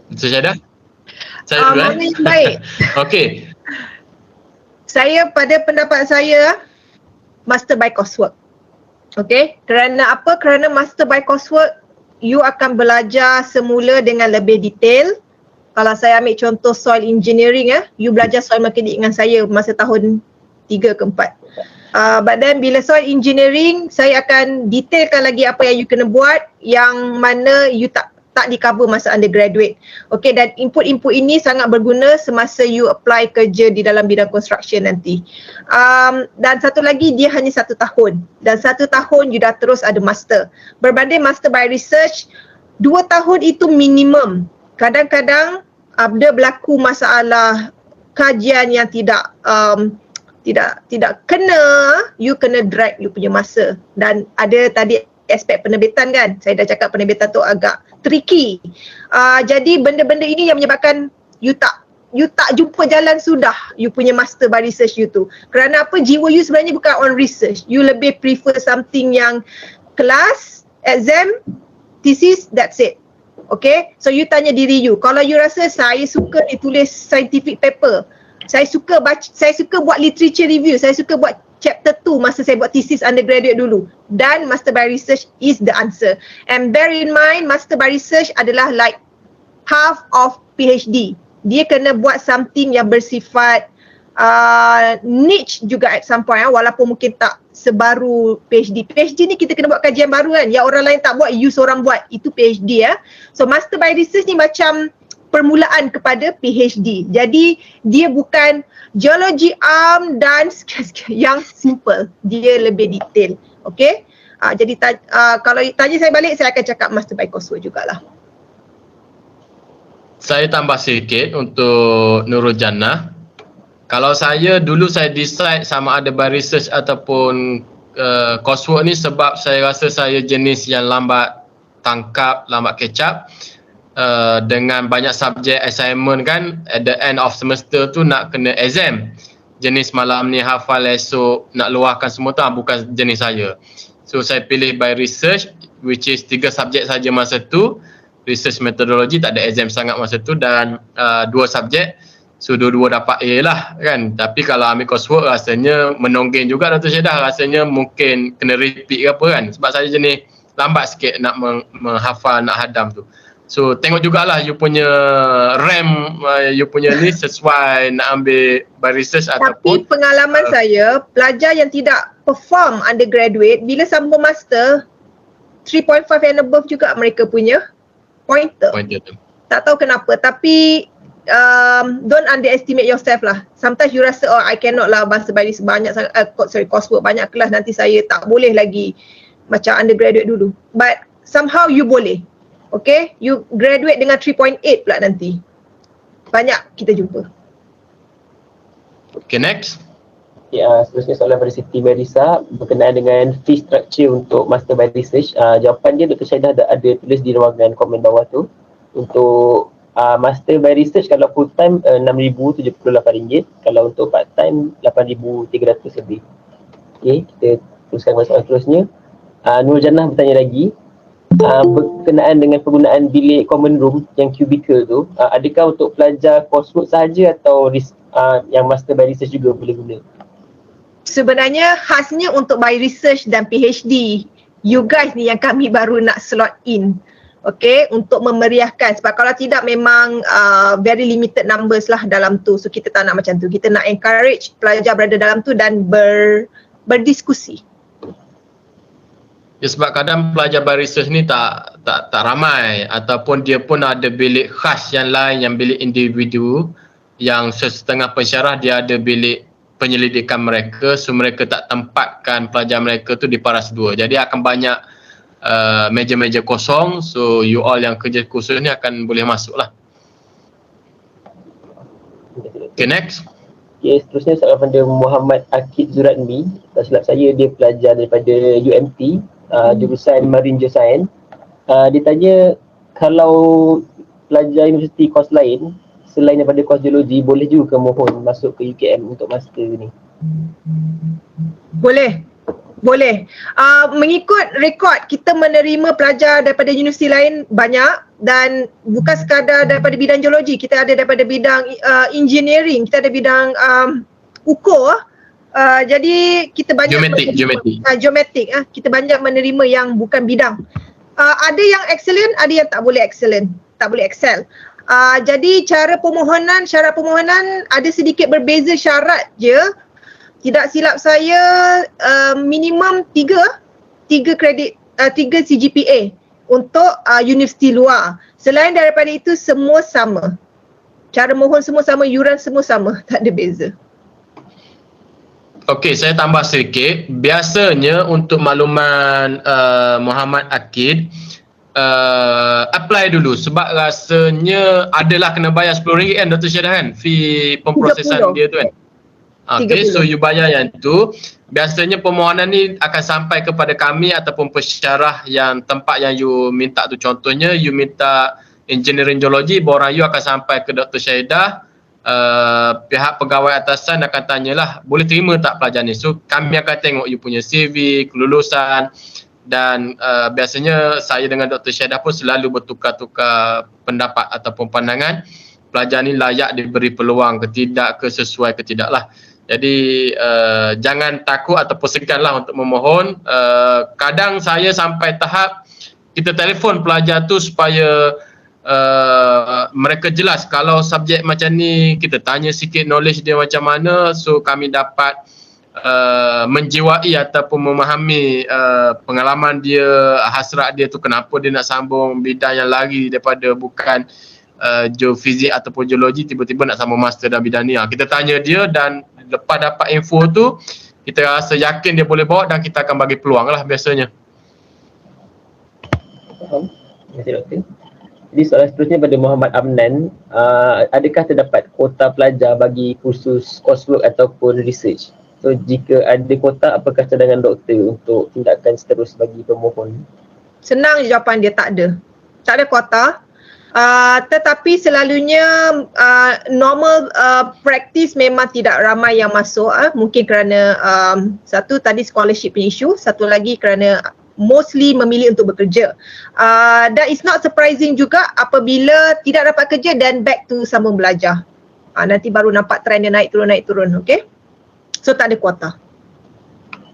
S1: Itu saja dah. Saya dulu
S4: mana yang baik?
S1: Okey.
S4: Saya pada pendapat saya master by coursework. Okey, kerana apa? Kerana master by coursework you akan belajar semula dengan lebih detail. Kalau saya ambil contoh soil engineering you belajar soil mechanics dengan saya masa tahun 3 ke 4. But then bila soil engineering saya akan detailkan lagi apa yang you kena buat yang mana you tak di cover masa undergraduate. Okay, dan input-input ini sangat berguna semasa you apply kerja di dalam bidang construction nanti. Dan satu lagi, dia hanya 1 tahun. Dan 1 tahun you dah terus ada master. Berbanding master by research, 2 tahun itu minimum. Kadang-kadang ada berlaku masalah kajian yang tidak kena, you kena drag you punya masa. Dan ada tadi aspek penerbitan kan, saya dah cakap penerbitan tu agak tricky. Jadi benda-benda ini yang menyebabkan you tak jumpa jalan sudah you punya master by research you tu. Kerana apa? Jiwa you sebenarnya bukan on research. You lebih prefer something yang kelas, exam, thesis, that's it. Okay, so you tanya diri you, kalau you rasa saya suka tulis scientific paper, saya suka buat literature review, saya suka buat chapter 2 masa saya buat thesis undergraduate dulu, dan master by research is the answer. And bear in mind, master by research adalah like half of PhD. Dia kena buat something yang bersifat niche juga at some point, walaupun mungkin tak sebaru PhD. PhD ni kita kena buat kajian baru kan, yang orang lain tak buat, you seorang buat, itu PhD So master by research ni macam permulaan kepada PhD. Jadi dia bukan geology arm dan yang simple, dia lebih detail. Okay, jadi kalau tanya saya balik, saya akan cakap master by coursework jugalah.
S1: Saya tambah sikit untuk Nurul Jannah. Kalau saya dulu saya decide sama ada by research ataupun coursework ni sebab saya rasa saya jenis yang lambat tangkap, lambat catch up. Dengan banyak subjek assignment kan, at the end of semester tu nak kena exam. Jenis malam ni hafal, esok nak luahkan semua tu bukan jenis saya. So saya pilih by research, which is 3 subjek saja masa tu. Research methodology, tak ada exam sangat masa tu, dan 2 subjek. So dua-dua dapat A lah kan. Tapi kalau ambil coursework rasanya menonggeng juga Dr. Syedah. Rasanya mungkin kena repeat ke apa kan. Sebab saya jenis lambat sikit nak menghafal, nak hadam tu. So tengok jugalah you punya RAM, you punya ni sesuai nak ambil by research ataupun.
S4: Tapi pengalaman saya, pelajar yang tidak perform undergraduate, bila sambung master 3.5 and above juga mereka punya pointer. Tak tahu kenapa, tapi don't underestimate yourself lah. Sometimes you rasa I cannot lah bahasa by research banyak coursework banyak kelas, nanti saya tak boleh lagi macam undergraduate dulu. But somehow you boleh. Okay, you graduate dengan 3.8 pula nanti. Banyak kita jumpa.
S1: Okay, next.
S5: Seterusnya soalan pada Siti Marisa berkenaan dengan fee structure untuk master by research. Jawapan dia Dr. Syedah ada tulis di ruangan komen bawah tu. Untuk master by research kalau full time RM6,078, kalau untuk part time RM8,300 lebih. Okay, kita teruskan ke soalan seterusnya. Nur Jannah bertanya lagi, berkenaan dengan penggunaan bilik common room yang cubicle tu, adakah untuk pelajar coursework sahaja atau yang master by research juga boleh guna?
S4: Sebenarnya khasnya untuk by research dan PhD, you guys ni yang kami baru nak slot in, okay, untuk memeriahkan. Sebab kalau tidak memang very limited numbers lah dalam tu. So kita tak nak macam tu, kita nak encourage pelajar berada dalam tu dan berdiskusi.
S1: Ya, sebab kadang pelajar by research ni tak ramai, ataupun dia pun ada bilik khas yang lain, yang bilik individu, yang setengah pensyarah dia ada bilik penyelidikan mereka, so mereka tak tempatkan pelajar mereka tu di paras 2. Jadi akan banyak meja-meja kosong, so you all yang kerja kursus ni akan boleh masuk lah. Okay, next.
S5: Okay, seterusnya soalan pada Muhammad Akid Zuratmi. Tak silap saya dia pelajar daripada UMT, jurusan Marine Geoscience. Dia tanya, kalau pelajar universiti kos lain selain daripada kos geologi, boleh juga mohon masuk ke UKM untuk master ni?
S4: Boleh. Mengikut rekod kita menerima pelajar daripada universiti lain banyak, dan bukan sekadar daripada bidang geologi, kita ada daripada bidang engineering, kita ada bidang ukur. Jadi kita banyak geometrik, kita banyak menerima yang bukan bidang. Ada yang excellent, ada yang tak boleh excel. Jadi syarat permohonan ada sedikit berbeza syarat je. Tidak silap saya minimum 3 kredit 3 CGPA untuk universiti luar. Selain daripada itu semua sama. Cara mohon semua sama, yuran semua sama, tak ada beza.
S1: Okey, saya tambah sedikit. Biasanya untuk makluman Muhammad Akid, apply dulu sebab rasanya adalah kena bayar RM10 kan Dr. Syedah kan, fee pemprosesan
S4: 30.
S1: dia tu kan. Okay, so you bayar yang tu. Biasanya permohonan ni akan sampai kepada kami ataupun pensyarah yang tempat yang you minta tu. Contohnya you minta engineering geologi, borang you akan sampai ke Dr. Syedah. Pihak pegawai atasan akan tanyalah boleh terima tak pelajar ni. So kami akan tengok you punya CV, kelulusan, dan biasanya saya dengan Dr. Syedah pun selalu bertukar-tukar pendapat ataupun pandangan pelajar ni layak diberi peluang ke tidak, ke sesuai ke tidak lah. Jadi jangan takut ataupun seganlah untuk memohon. Kadang saya sampai tahap kita telefon pelajar tu supaya mereka jelas kalau subjek macam ni, kita tanya sikit knowledge dia macam mana, so kami dapat menjiwai ataupun memahami pengalaman dia, hasrat dia tu kenapa dia nak sambung bidang yang lari daripada bukan geofizik ataupun geologi, tiba-tiba nak sambung master dalam bidang ni. Kita tanya dia dan lepas dapat info tu kita rasa yakin dia boleh bawa dan kita akan bagi peluang lah biasanya.
S5: Terima kasih Doktor. Jadi soalan seterusnya pada Muhammad Amnan, adakah terdapat kuota pelajar bagi kursus coursework ataupun research? So jika ada kuota, apakah cadangan doktor untuk tindakan seterus bagi pemohon?
S4: Senang jawapan dia, tak ada. Tak ada kuota. Tetapi selalunya normal practice memang tidak ramai yang masuk. Mungkin kerana satu tadi scholarship punya isu, satu lagi kerana mostly memilih untuk bekerja. Dan it's not surprising juga apabila tidak dapat kerja dan back to sambung belajar. Nanti baru nampak trend dia naik turun, okay? So tak ada kuota.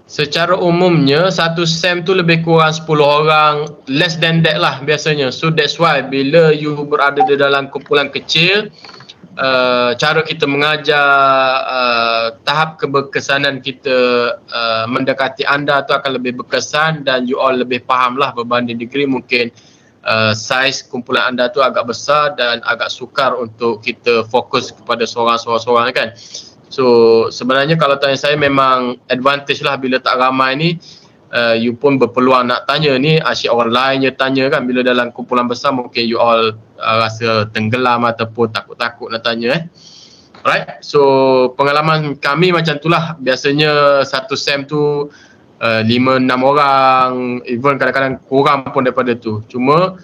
S1: Secara umumnya satu SEM tu lebih kurang 10 orang, less than that lah biasanya. So that's why bila you berada di dalam kumpulan kecil, cara kita mengajar, tahap keberkesanan kita mendekati anda tu akan lebih berkesan dan you all lebih faham lah berbanding degree. Mungkin saiz kumpulan anda tu agak besar dan agak sukar untuk kita fokus kepada seorang-seorang kan. So sebenarnya kalau tanya saya memang advantage lah bila tak ramai ni, you pun berpeluang nak tanya ni, asyik orang lain je tanya kan. Bila dalam kumpulan besar mungkin you all rasa tenggelam ataupun takut-takut nak tanya Alright, so pengalaman kami macam tu lah. Biasanya satu SEM tu 5-6 orang, even kadang-kadang kurang pun daripada tu. Cuma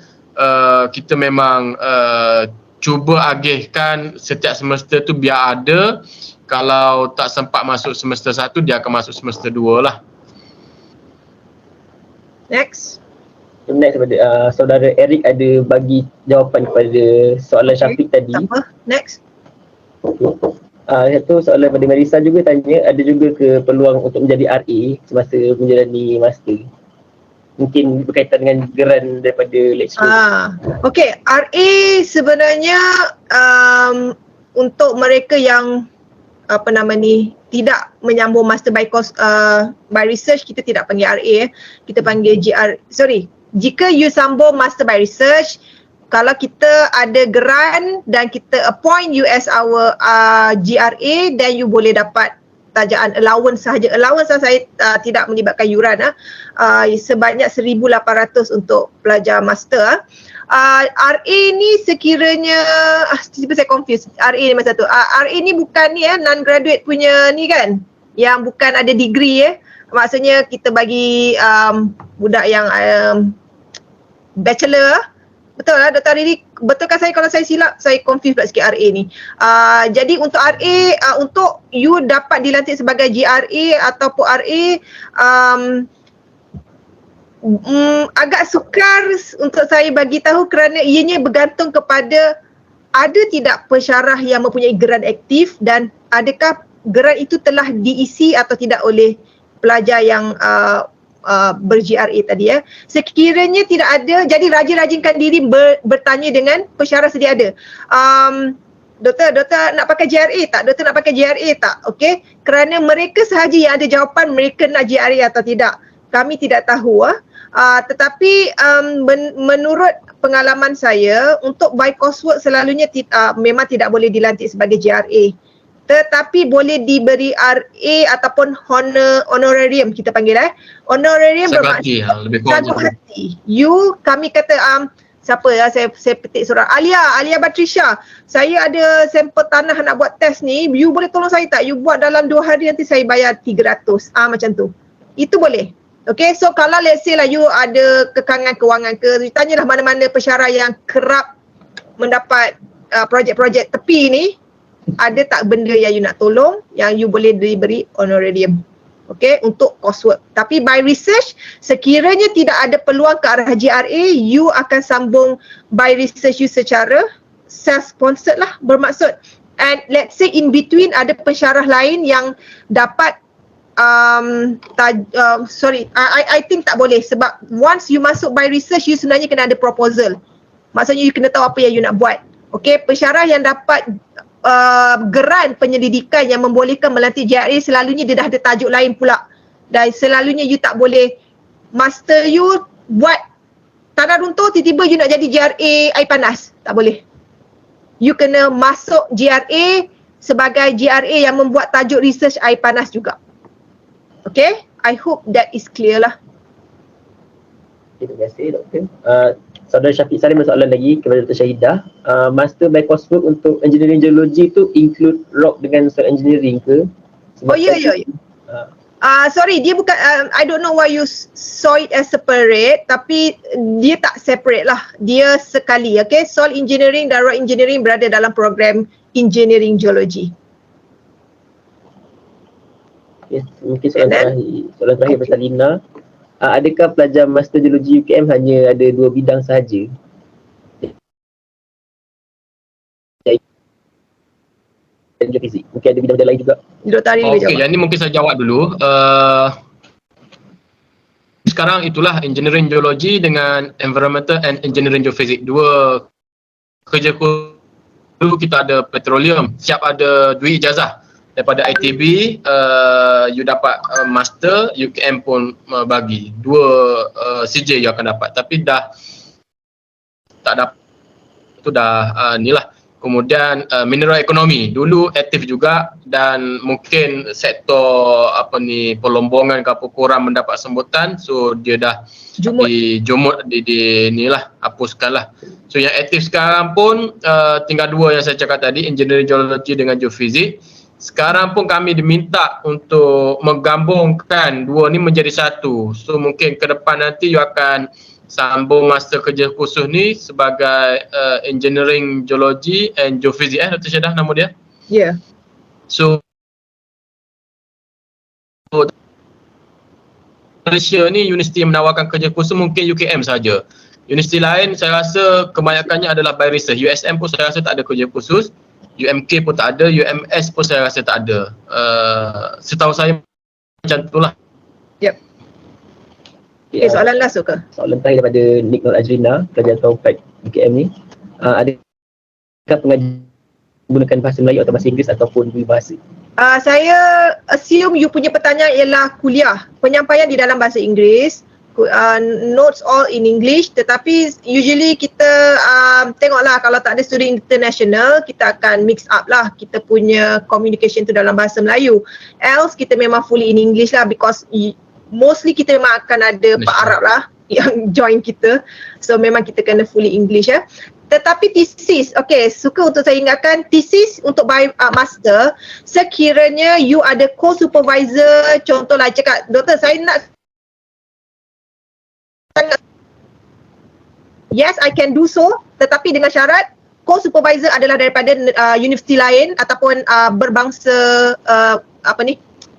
S1: kita memang cuba agihkan setiap semester tu biar ada. Kalau tak sempat masuk semester 1, dia akan masuk semester 2 lah.
S4: Next.
S5: Next pada saudara Eric ada bagi jawapan kepada soalan Syafiq tadi.
S4: Tak apa. Next.
S5: Satu soalan pada Marisa juga tanya, ada juga ke peluang untuk menjadi RA semasa menjalani master? Mungkin berkaitan dengan geran daripada lecturer.
S4: Okay, RA sebenarnya untuk mereka yang tidak menyambung master by course by research, kita tidak panggil RA, kita panggil jika you sambung master by research, kalau kita ada grant dan kita appoint you as our GRA, then you boleh dapat tajaan allowance sahaja. Allowance saya tidak melibatkan yuran, sebanyak 1,800 untuk pelajar master. RA ni sekiranya tiba saya confuse. RA ni masa tu. RA ni bukan ni non-graduate punya ni kan, yang bukan ada degree Maksudnya kita bagi budak yang bachelor. Betul lah Dr. Riri, betulkan saya kalau saya silap, saya confuse pula sikit RA ni. Jadi untuk RA, untuk you dapat dilantik sebagai GRA ataupun RA, agak sukar untuk saya bagi tahu kerana ianya bergantung kepada ada tidak pensyarah yang mempunyai geran aktif dan adakah geran itu telah diisi atau tidak oleh pelajar yang ber-GRA tadi ya. Sekiranya tidak ada, jadi rajin-rajinkan diri bertanya dengan pensyarah sedia ada. Doktor nak pakai GRA tak? Doktor nak pakai GRA tak? Okey, kerana mereka sahaja yang ada jawapan mereka nak GRA atau tidak. Kami tidak tahu tetapi menurut pengalaman saya untuk by coursework selalunya memang tidak boleh dilantik sebagai GRA. Tetapi boleh diberi RA ataupun honorarium kita panggil honorarium
S1: Sagati, lebih kurang
S4: jago hati. Kami kata siapa ya, saya petik surat Alia Batrisha, saya ada sampel tanah nak buat test ni, you boleh tolong saya tak? You buat dalam 2 hari nanti saya bayar 300. Macam tu. Itu boleh. Okay, so kalau let's say lah you ada kekangan kewangan ke, tanyalah mana-mana pensyarah yang kerap mendapat projek-projek tepi ni, ada tak benda yang you nak tolong yang you boleh diberi honorarium, okay, untuk coursework. Tapi by research, sekiranya tidak ada peluang ke arah GRA, you akan sambung by research you secara self-sponsored lah, bermaksud. And let's say in between ada pensyarah lain yang dapat I think tak boleh sebab once you masuk by research, you sebenarnya kena ada proposal. Maksudnya you kena tahu apa yang you nak buat. Okay, pensyarah yang dapat geran penyelidikan yang membolehkan melantik GRA selalunya dia dah ada tajuk lain pula. Dan selalunya you tak boleh master you buat tanah runtuh tiba-tiba you nak jadi GRA air panas. Tak boleh. You kena masuk GRA sebagai GRA yang membuat tajuk research air panas juga. Okay, I hope that is clear lah.
S5: Terima kasih Doktor. Saudara Syafiq Salim ada soalan lagi kepada Dr. Syahidah. Master by coursework untuk engineering geology tu include rock dengan soil engineering ke? Sebab
S4: ya. Sorry, dia bukan, I don't know why you saw it as separate, tapi dia tak separate lah. Dia sekali, okay? Soil engineering dan rock engineering berada dalam program engineering geology.
S5: Yes, mungkin soalan terakhir pasal Lina. Adakah pelajar Master Geologi UKM hanya ada 2 bidang sahaja? Dan geofizik. Mungkin ada bidang-bidang lain juga.
S4: Dr. Ari boleh jawab.
S1: Yang ni mungkin saya jawab dulu. Sekarang itulah engineering geologi dengan environmental and engineering geophysics. 2 kerja dulu kita ada petroleum. Siap ada 2 ijazah. Daripada ITB, you dapat master, UKM pun bagi 2 CJ you akan dapat. Tapi dah tak dapat, itu dah ni lah. Kemudian mineral ekonomi, dulu aktif juga dan mungkin sektor pelombongan ke apa kurang mendapat sambutan, so dia dah dijumut di ni lah, hapuskan lah. So yang aktif sekarang pun tinggal 2 yang saya cakap tadi, engineering geology dengan geofizik. Sekarang pun kami diminta untuk menggabungkan 2 ni menjadi satu. So mungkin ke depan nanti you akan sambung master kerja khusus ni sebagai engineering geology and geophysics. Dr. Syahidah nama dia?
S4: Ya. Yeah.
S1: So Malaysia ni universiti yang menawarkan kerja khusus mungkin UKM saja. Universiti lain saya rasa kebanyakannya adalah by research. USM pun saya rasa tak ada kerja khusus. UMK pun tak ada, UMS pun saya rasa tak ada. Setahu saya macam itulah.
S4: Yep. Okay, soalan last ke?
S5: Soalan terakhir daripada Nick Nur Ajrina, pelajar Taupak UKM ni. Adakah pengajian menggunakan bahasa Melayu atau bahasa Inggeris ataupun dua bahasa?
S4: Saya assume you punya pertanyaan ialah kuliah. Penyampaian di dalam bahasa Inggeris. Notes all in English, tetapi usually kita tengoklah kalau tak ada student international, kita akan mix up lah kita punya communication tu dalam bahasa Melayu. Else kita memang fully in English lah, because mostly kita memang akan ada Pak Arab lah yang join kita, so memang kita kena fully English ya. Tetapi thesis, okay, suka untuk saya ingatkan, thesis untuk master, sekiranya you ada co-supervisor, contohlah cakap, doktor saya nak yes, I can do so, tetapi dengan syarat co-supervisor adalah daripada universiti lain ataupun berbangsa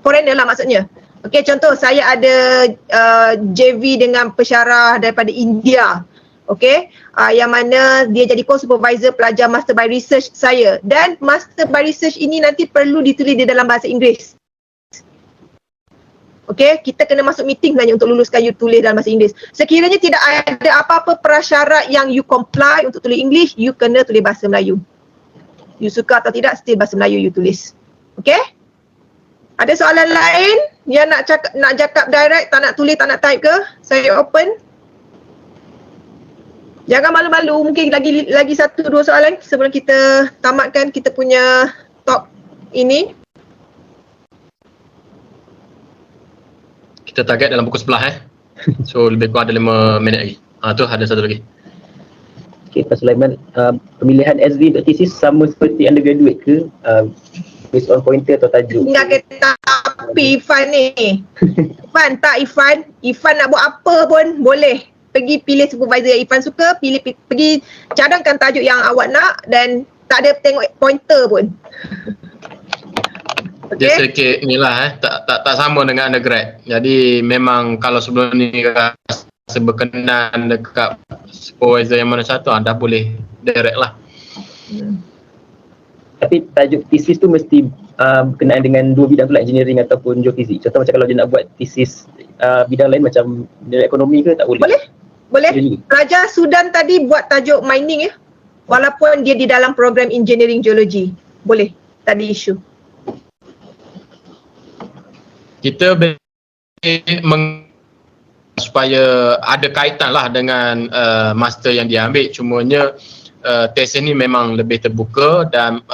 S4: foreigner lah maksudnya. Okey, contoh saya ada JV dengan pensyarah daripada India. Okey, yang mana dia jadi co-supervisor pelajar Master by Research saya, dan Master by Research ini nanti perlu ditulis di dalam bahasa Inggeris. Okey, kita kena masuk meeting sebenarnya untuk luluskan you tulis dalam bahasa Inggeris. Sekiranya tidak ada apa-apa prasyarat yang you comply untuk tulis English, you kena tulis bahasa Melayu. You suka atau tidak, still bahasa Melayu you tulis. Okey? Ada soalan lain yang nak cakap direct, tak nak tulis, tak nak type ke? Saya open. Jangan malu-malu, mungkin lagi satu dua soalan sebelum kita tamatkan kita punya talk ini.
S1: Kita target dalam pukul 11 So lebih kurang ada 5 minit lagi. Tu ada satu lagi.
S5: Okay, Pak Sulaiman, pemilihan SV untuk thesis sama seperti undergraduate ke? Based on pointer atau tajuk?
S4: Tinggal kata tapi Ifan ni. Ifan nak buat apa pun boleh. Pergi pilih supervisor yang Ifan suka, pergi cadangkan tajuk yang awak nak dan tak ada tengok pointer pun.
S1: Dia sedikit inilah tak sama dengan undergrad. Jadi memang kalau sebelum ni rasa berkenan dekat supervisor yang mana satu, dah boleh direct lah.
S5: Tapi tajuk thesis tu mesti berkenaan dengan dua bidang tu lah, engineering ataupun geofizik. Contoh macam kalau dia nak buat thesis bidang lain macam bidang ekonomi ke, tak boleh?
S4: Boleh. Pelajar Sudan tadi buat tajuk mining ya. Walaupun dia di dalam program engineering geologi. Boleh. Tadi isu.
S1: Kita supaya ada kaitan lah dengan master yang dia ambil. Cumanya test ni memang lebih terbuka dan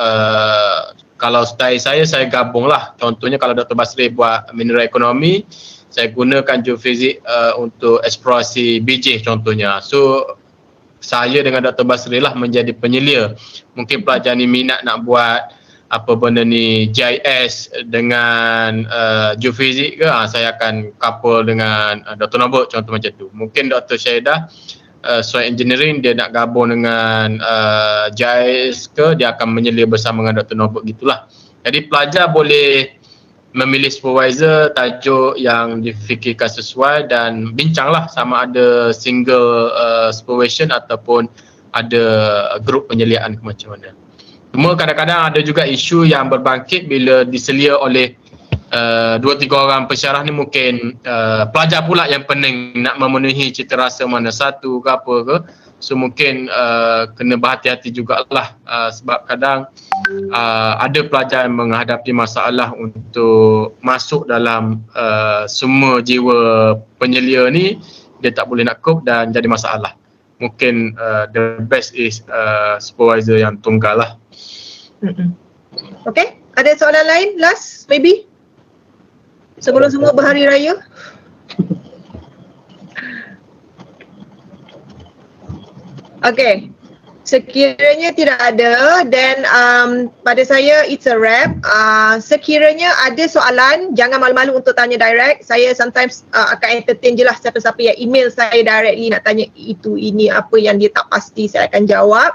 S1: kalau style saya gabung lah. Contohnya kalau Dr. Basri buat mineral ekonomi, saya gunakan geofizik untuk eksplorasi biji contohnya. So saya dengan Dr. Basri lah menjadi penyelia. Mungkin pelajar ni minat nak buat apa benda ni GIS dengan geofizik ke, saya akan couple dengan Dr. Nobot contoh macam tu. Mungkin Dr. Syahidah soil engineering dia nak gabung dengan GIS ke, dia akan menyelia bersama dengan Dr. Nobot gitulah. Jadi pelajar boleh memilih supervisor tajuk yang difikirkan sesuai dan bincanglah sama ada single supervision ataupun ada grup penyeliaan ke macam mana. Cuma kadang-kadang ada juga isu yang berbangkit bila diselia oleh 2-3 orang pensyarah ni, mungkin pelajar pula yang pening nak memenuhi cita rasa mana satu ke apa ke. So mungkin kena berhati-hati jugalah sebab kadang ada pelajar yang menghadapi masalah untuk masuk dalam semua jiwa penyelia ni, dia tak boleh nak cope dan jadi masalah. Mungkin the best is supervisor yang tunggal lah.
S4: Okay, ada soalan lain last maybe? Sebelum semua berhari raya. Okay, sekiranya tidak ada, then pada saya it's a wrap. Sekiranya ada soalan, jangan malu-malu untuk tanya direct. Saya sometimes akan entertain je lah siapa-siapa yang email saya directly nak tanya itu, ini, apa yang dia tak pasti, saya akan jawab.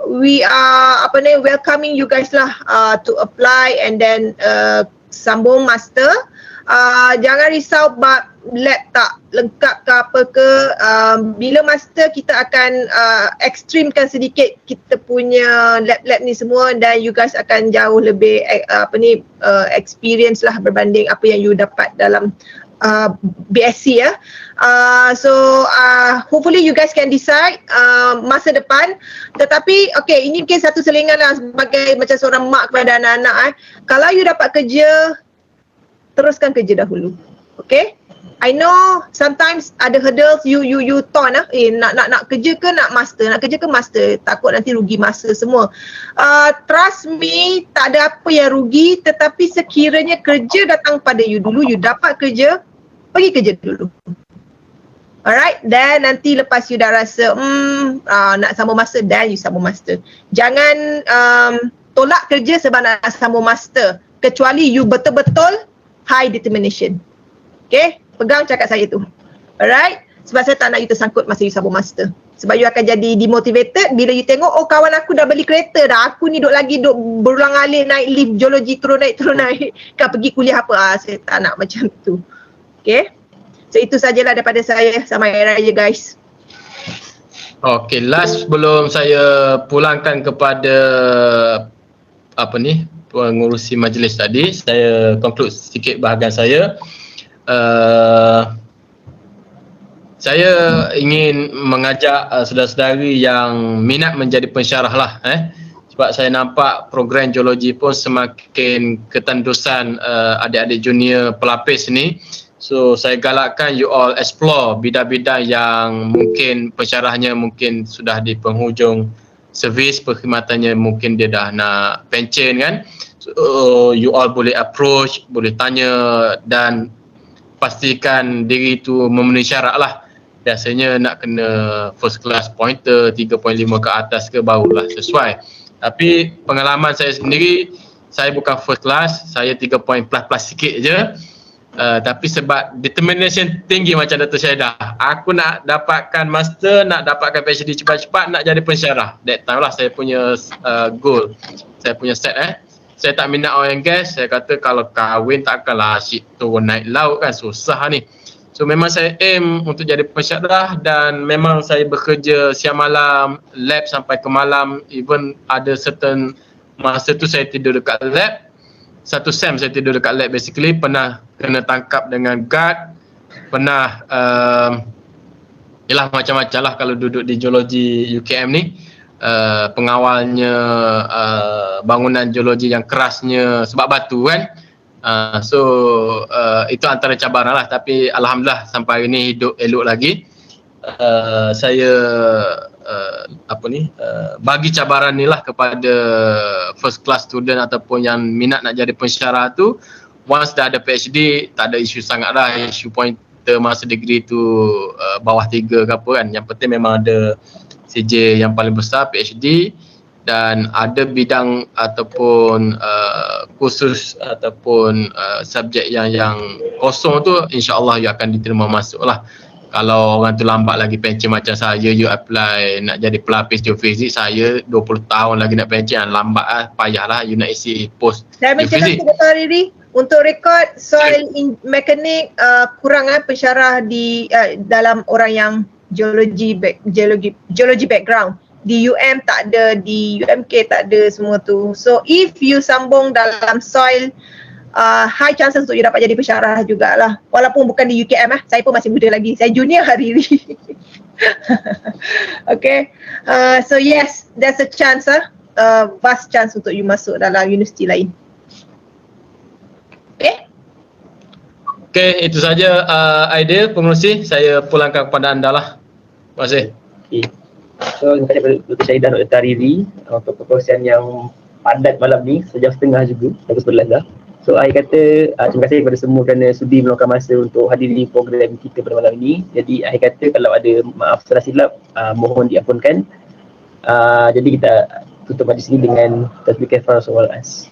S4: We are welcoming you guys lah to apply and then sambung master. Jangan risau bab lab tak lengkap ke apa ke. Bila master kita akan ekstrimkan sedikit kita punya lab-lab ni semua dan you guys akan jauh lebih experience lah berbanding apa yang you dapat dalam BSc ya. Hopefully you guys can decide masa depan. Tetapi okay, ini mungkin satu selingan lah sebagai macam seorang mak kepada anak-anak. Kalau you dapat kerja, teruskan kerja dahulu. Okay? I know sometimes ada hurdles you torn nak kerja ke nak master, nak kerja ke master, takut nanti rugi masa semua. Trust me, tak ada apa yang rugi, tetapi sekiranya kerja datang pada you dulu, you dapat kerja, pergi kerja dulu. Alright, dan nanti lepas you dah rasa nak sambung master, dan you sambung master. Jangan tolak kerja sebab nak sambung master, kecuali you betul-betul high determination. Okay, pegang cakap saya tu. Alright, sebab saya tak nak you tersangkut masa you sambung master. Sebab you akan jadi demotivated bila you tengok, oh kawan aku dah beli kereta dah, aku ni duk berulang alik naik lift geologi, turun naik kan pergi kuliah apa. Saya tak nak macam tu. Okay, so itu sajalah daripada saya. Selamat Hari Raya guys.
S1: Okay, last sebelum saya pulangkan kepada pengurusi majlis tadi, saya conclude sikit bahagian saya. Saya ingin mengajak saudara-saudari yang minat menjadi pensyarah lah, sebab saya nampak program geologi pun semakin ketandusan adik-adik junior pelapis ni. So saya galakkan you all explore bidang-bidang yang mungkin pensyarahnya mungkin sudah di penghujung servis perkhidmatannya, mungkin dia dah nak pension kan. So you all boleh approach, boleh tanya dan pastikan diri tu memenuhi syarat lah. Biasanya nak kena first class pointer 3.5 ke atas ke barulah sesuai. Tapi pengalaman saya sendiri, saya bukan first class, saya 3 point plus sikit je. Tapi sebab determination tinggi macam Dato' Syahidah, aku nak dapatkan master, nak dapatkan PhD cepat-cepat, nak jadi pensyarah. That time lah saya punya goal, saya punya set. Saya tak minat oil and gas, saya kata kalau kahwin takkanlah asyik turun naik laut kan, susah ni. So memang saya aim untuk jadi pensyarah dan memang saya bekerja siang malam, lab sampai ke malam, even ada certain masa tu saya tidur dekat lab. Satu sem saya tidur dekat lab basically, pernah kena tangkap dengan guard, pernah yalah macam-macam lah kalau duduk di geologi UKM ni. Pengawalnya bangunan geologi yang kerasnya sebab batu kan. Itu antara cabaran lah, tapi alhamdulillah sampai hari ni hidup elok lagi. Saya bagi cabaran ni lah kepada first class student ataupun yang minat nak jadi pensyarah tu. Once dah ada PhD, tak ada isu sangat lah, isu pointer masa degree tu bawah 3 ke apa kan. Yang penting memang ada CJ yang paling besar, PhD, dan ada bidang ataupun kursus ataupun subjek yang kosong tu, insyaAllah you akan diterima masuk lah. Kalau orang tu lambat lagi pension macam saya, you apply nak jadi pelapis geofizik, saya 20 tahun lagi nak pension, lambat lah, payah lah you nak isi post
S4: Saya macam Dr. Riri, untuk rekod soil mekanik kurang pensyarah di dalam orang yang geologi background. Di UM tak ada, di UMK tak ada semua tu. So if you sambung dalam soil, high chances untuk you dapat jadi pensyarah jugalah. Walaupun bukan di UKM saya pun masih muda lagi. Saya junior hari ni. Okay. So yes, there's a chance, vast chance untuk you masuk dalam universiti lain. Okay.
S1: Okay, itu saja idea pengurusi. Saya pulangkan kepada anda lah. Terima kasih.
S5: Okay. So, terima kasih kepada Dr. Syahidah Dr. Riri untuk perkongsian yang padat malam ni, sejam setengah juga, bagus berlazah. So, saya kata terima kasih kepada semua kerana sudi meluangkan masa untuk hadiri program kita pada malam ini. Jadi, saya kata kalau ada maaf salah silap, mohon diampunkan. Jadi, kita tutup majlis ini dengan tasbih kafarah soal as.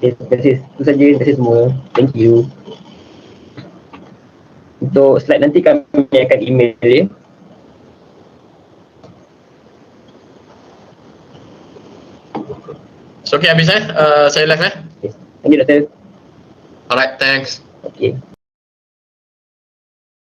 S5: Okay, terima kasih. Itu saja, terima kasih semua. Thank you. Untuk slide nanti kami akan email dia.
S1: So okay, habis saya live
S5: Okay. Thank you, Doktor.
S1: Alright, thanks.
S5: Okay.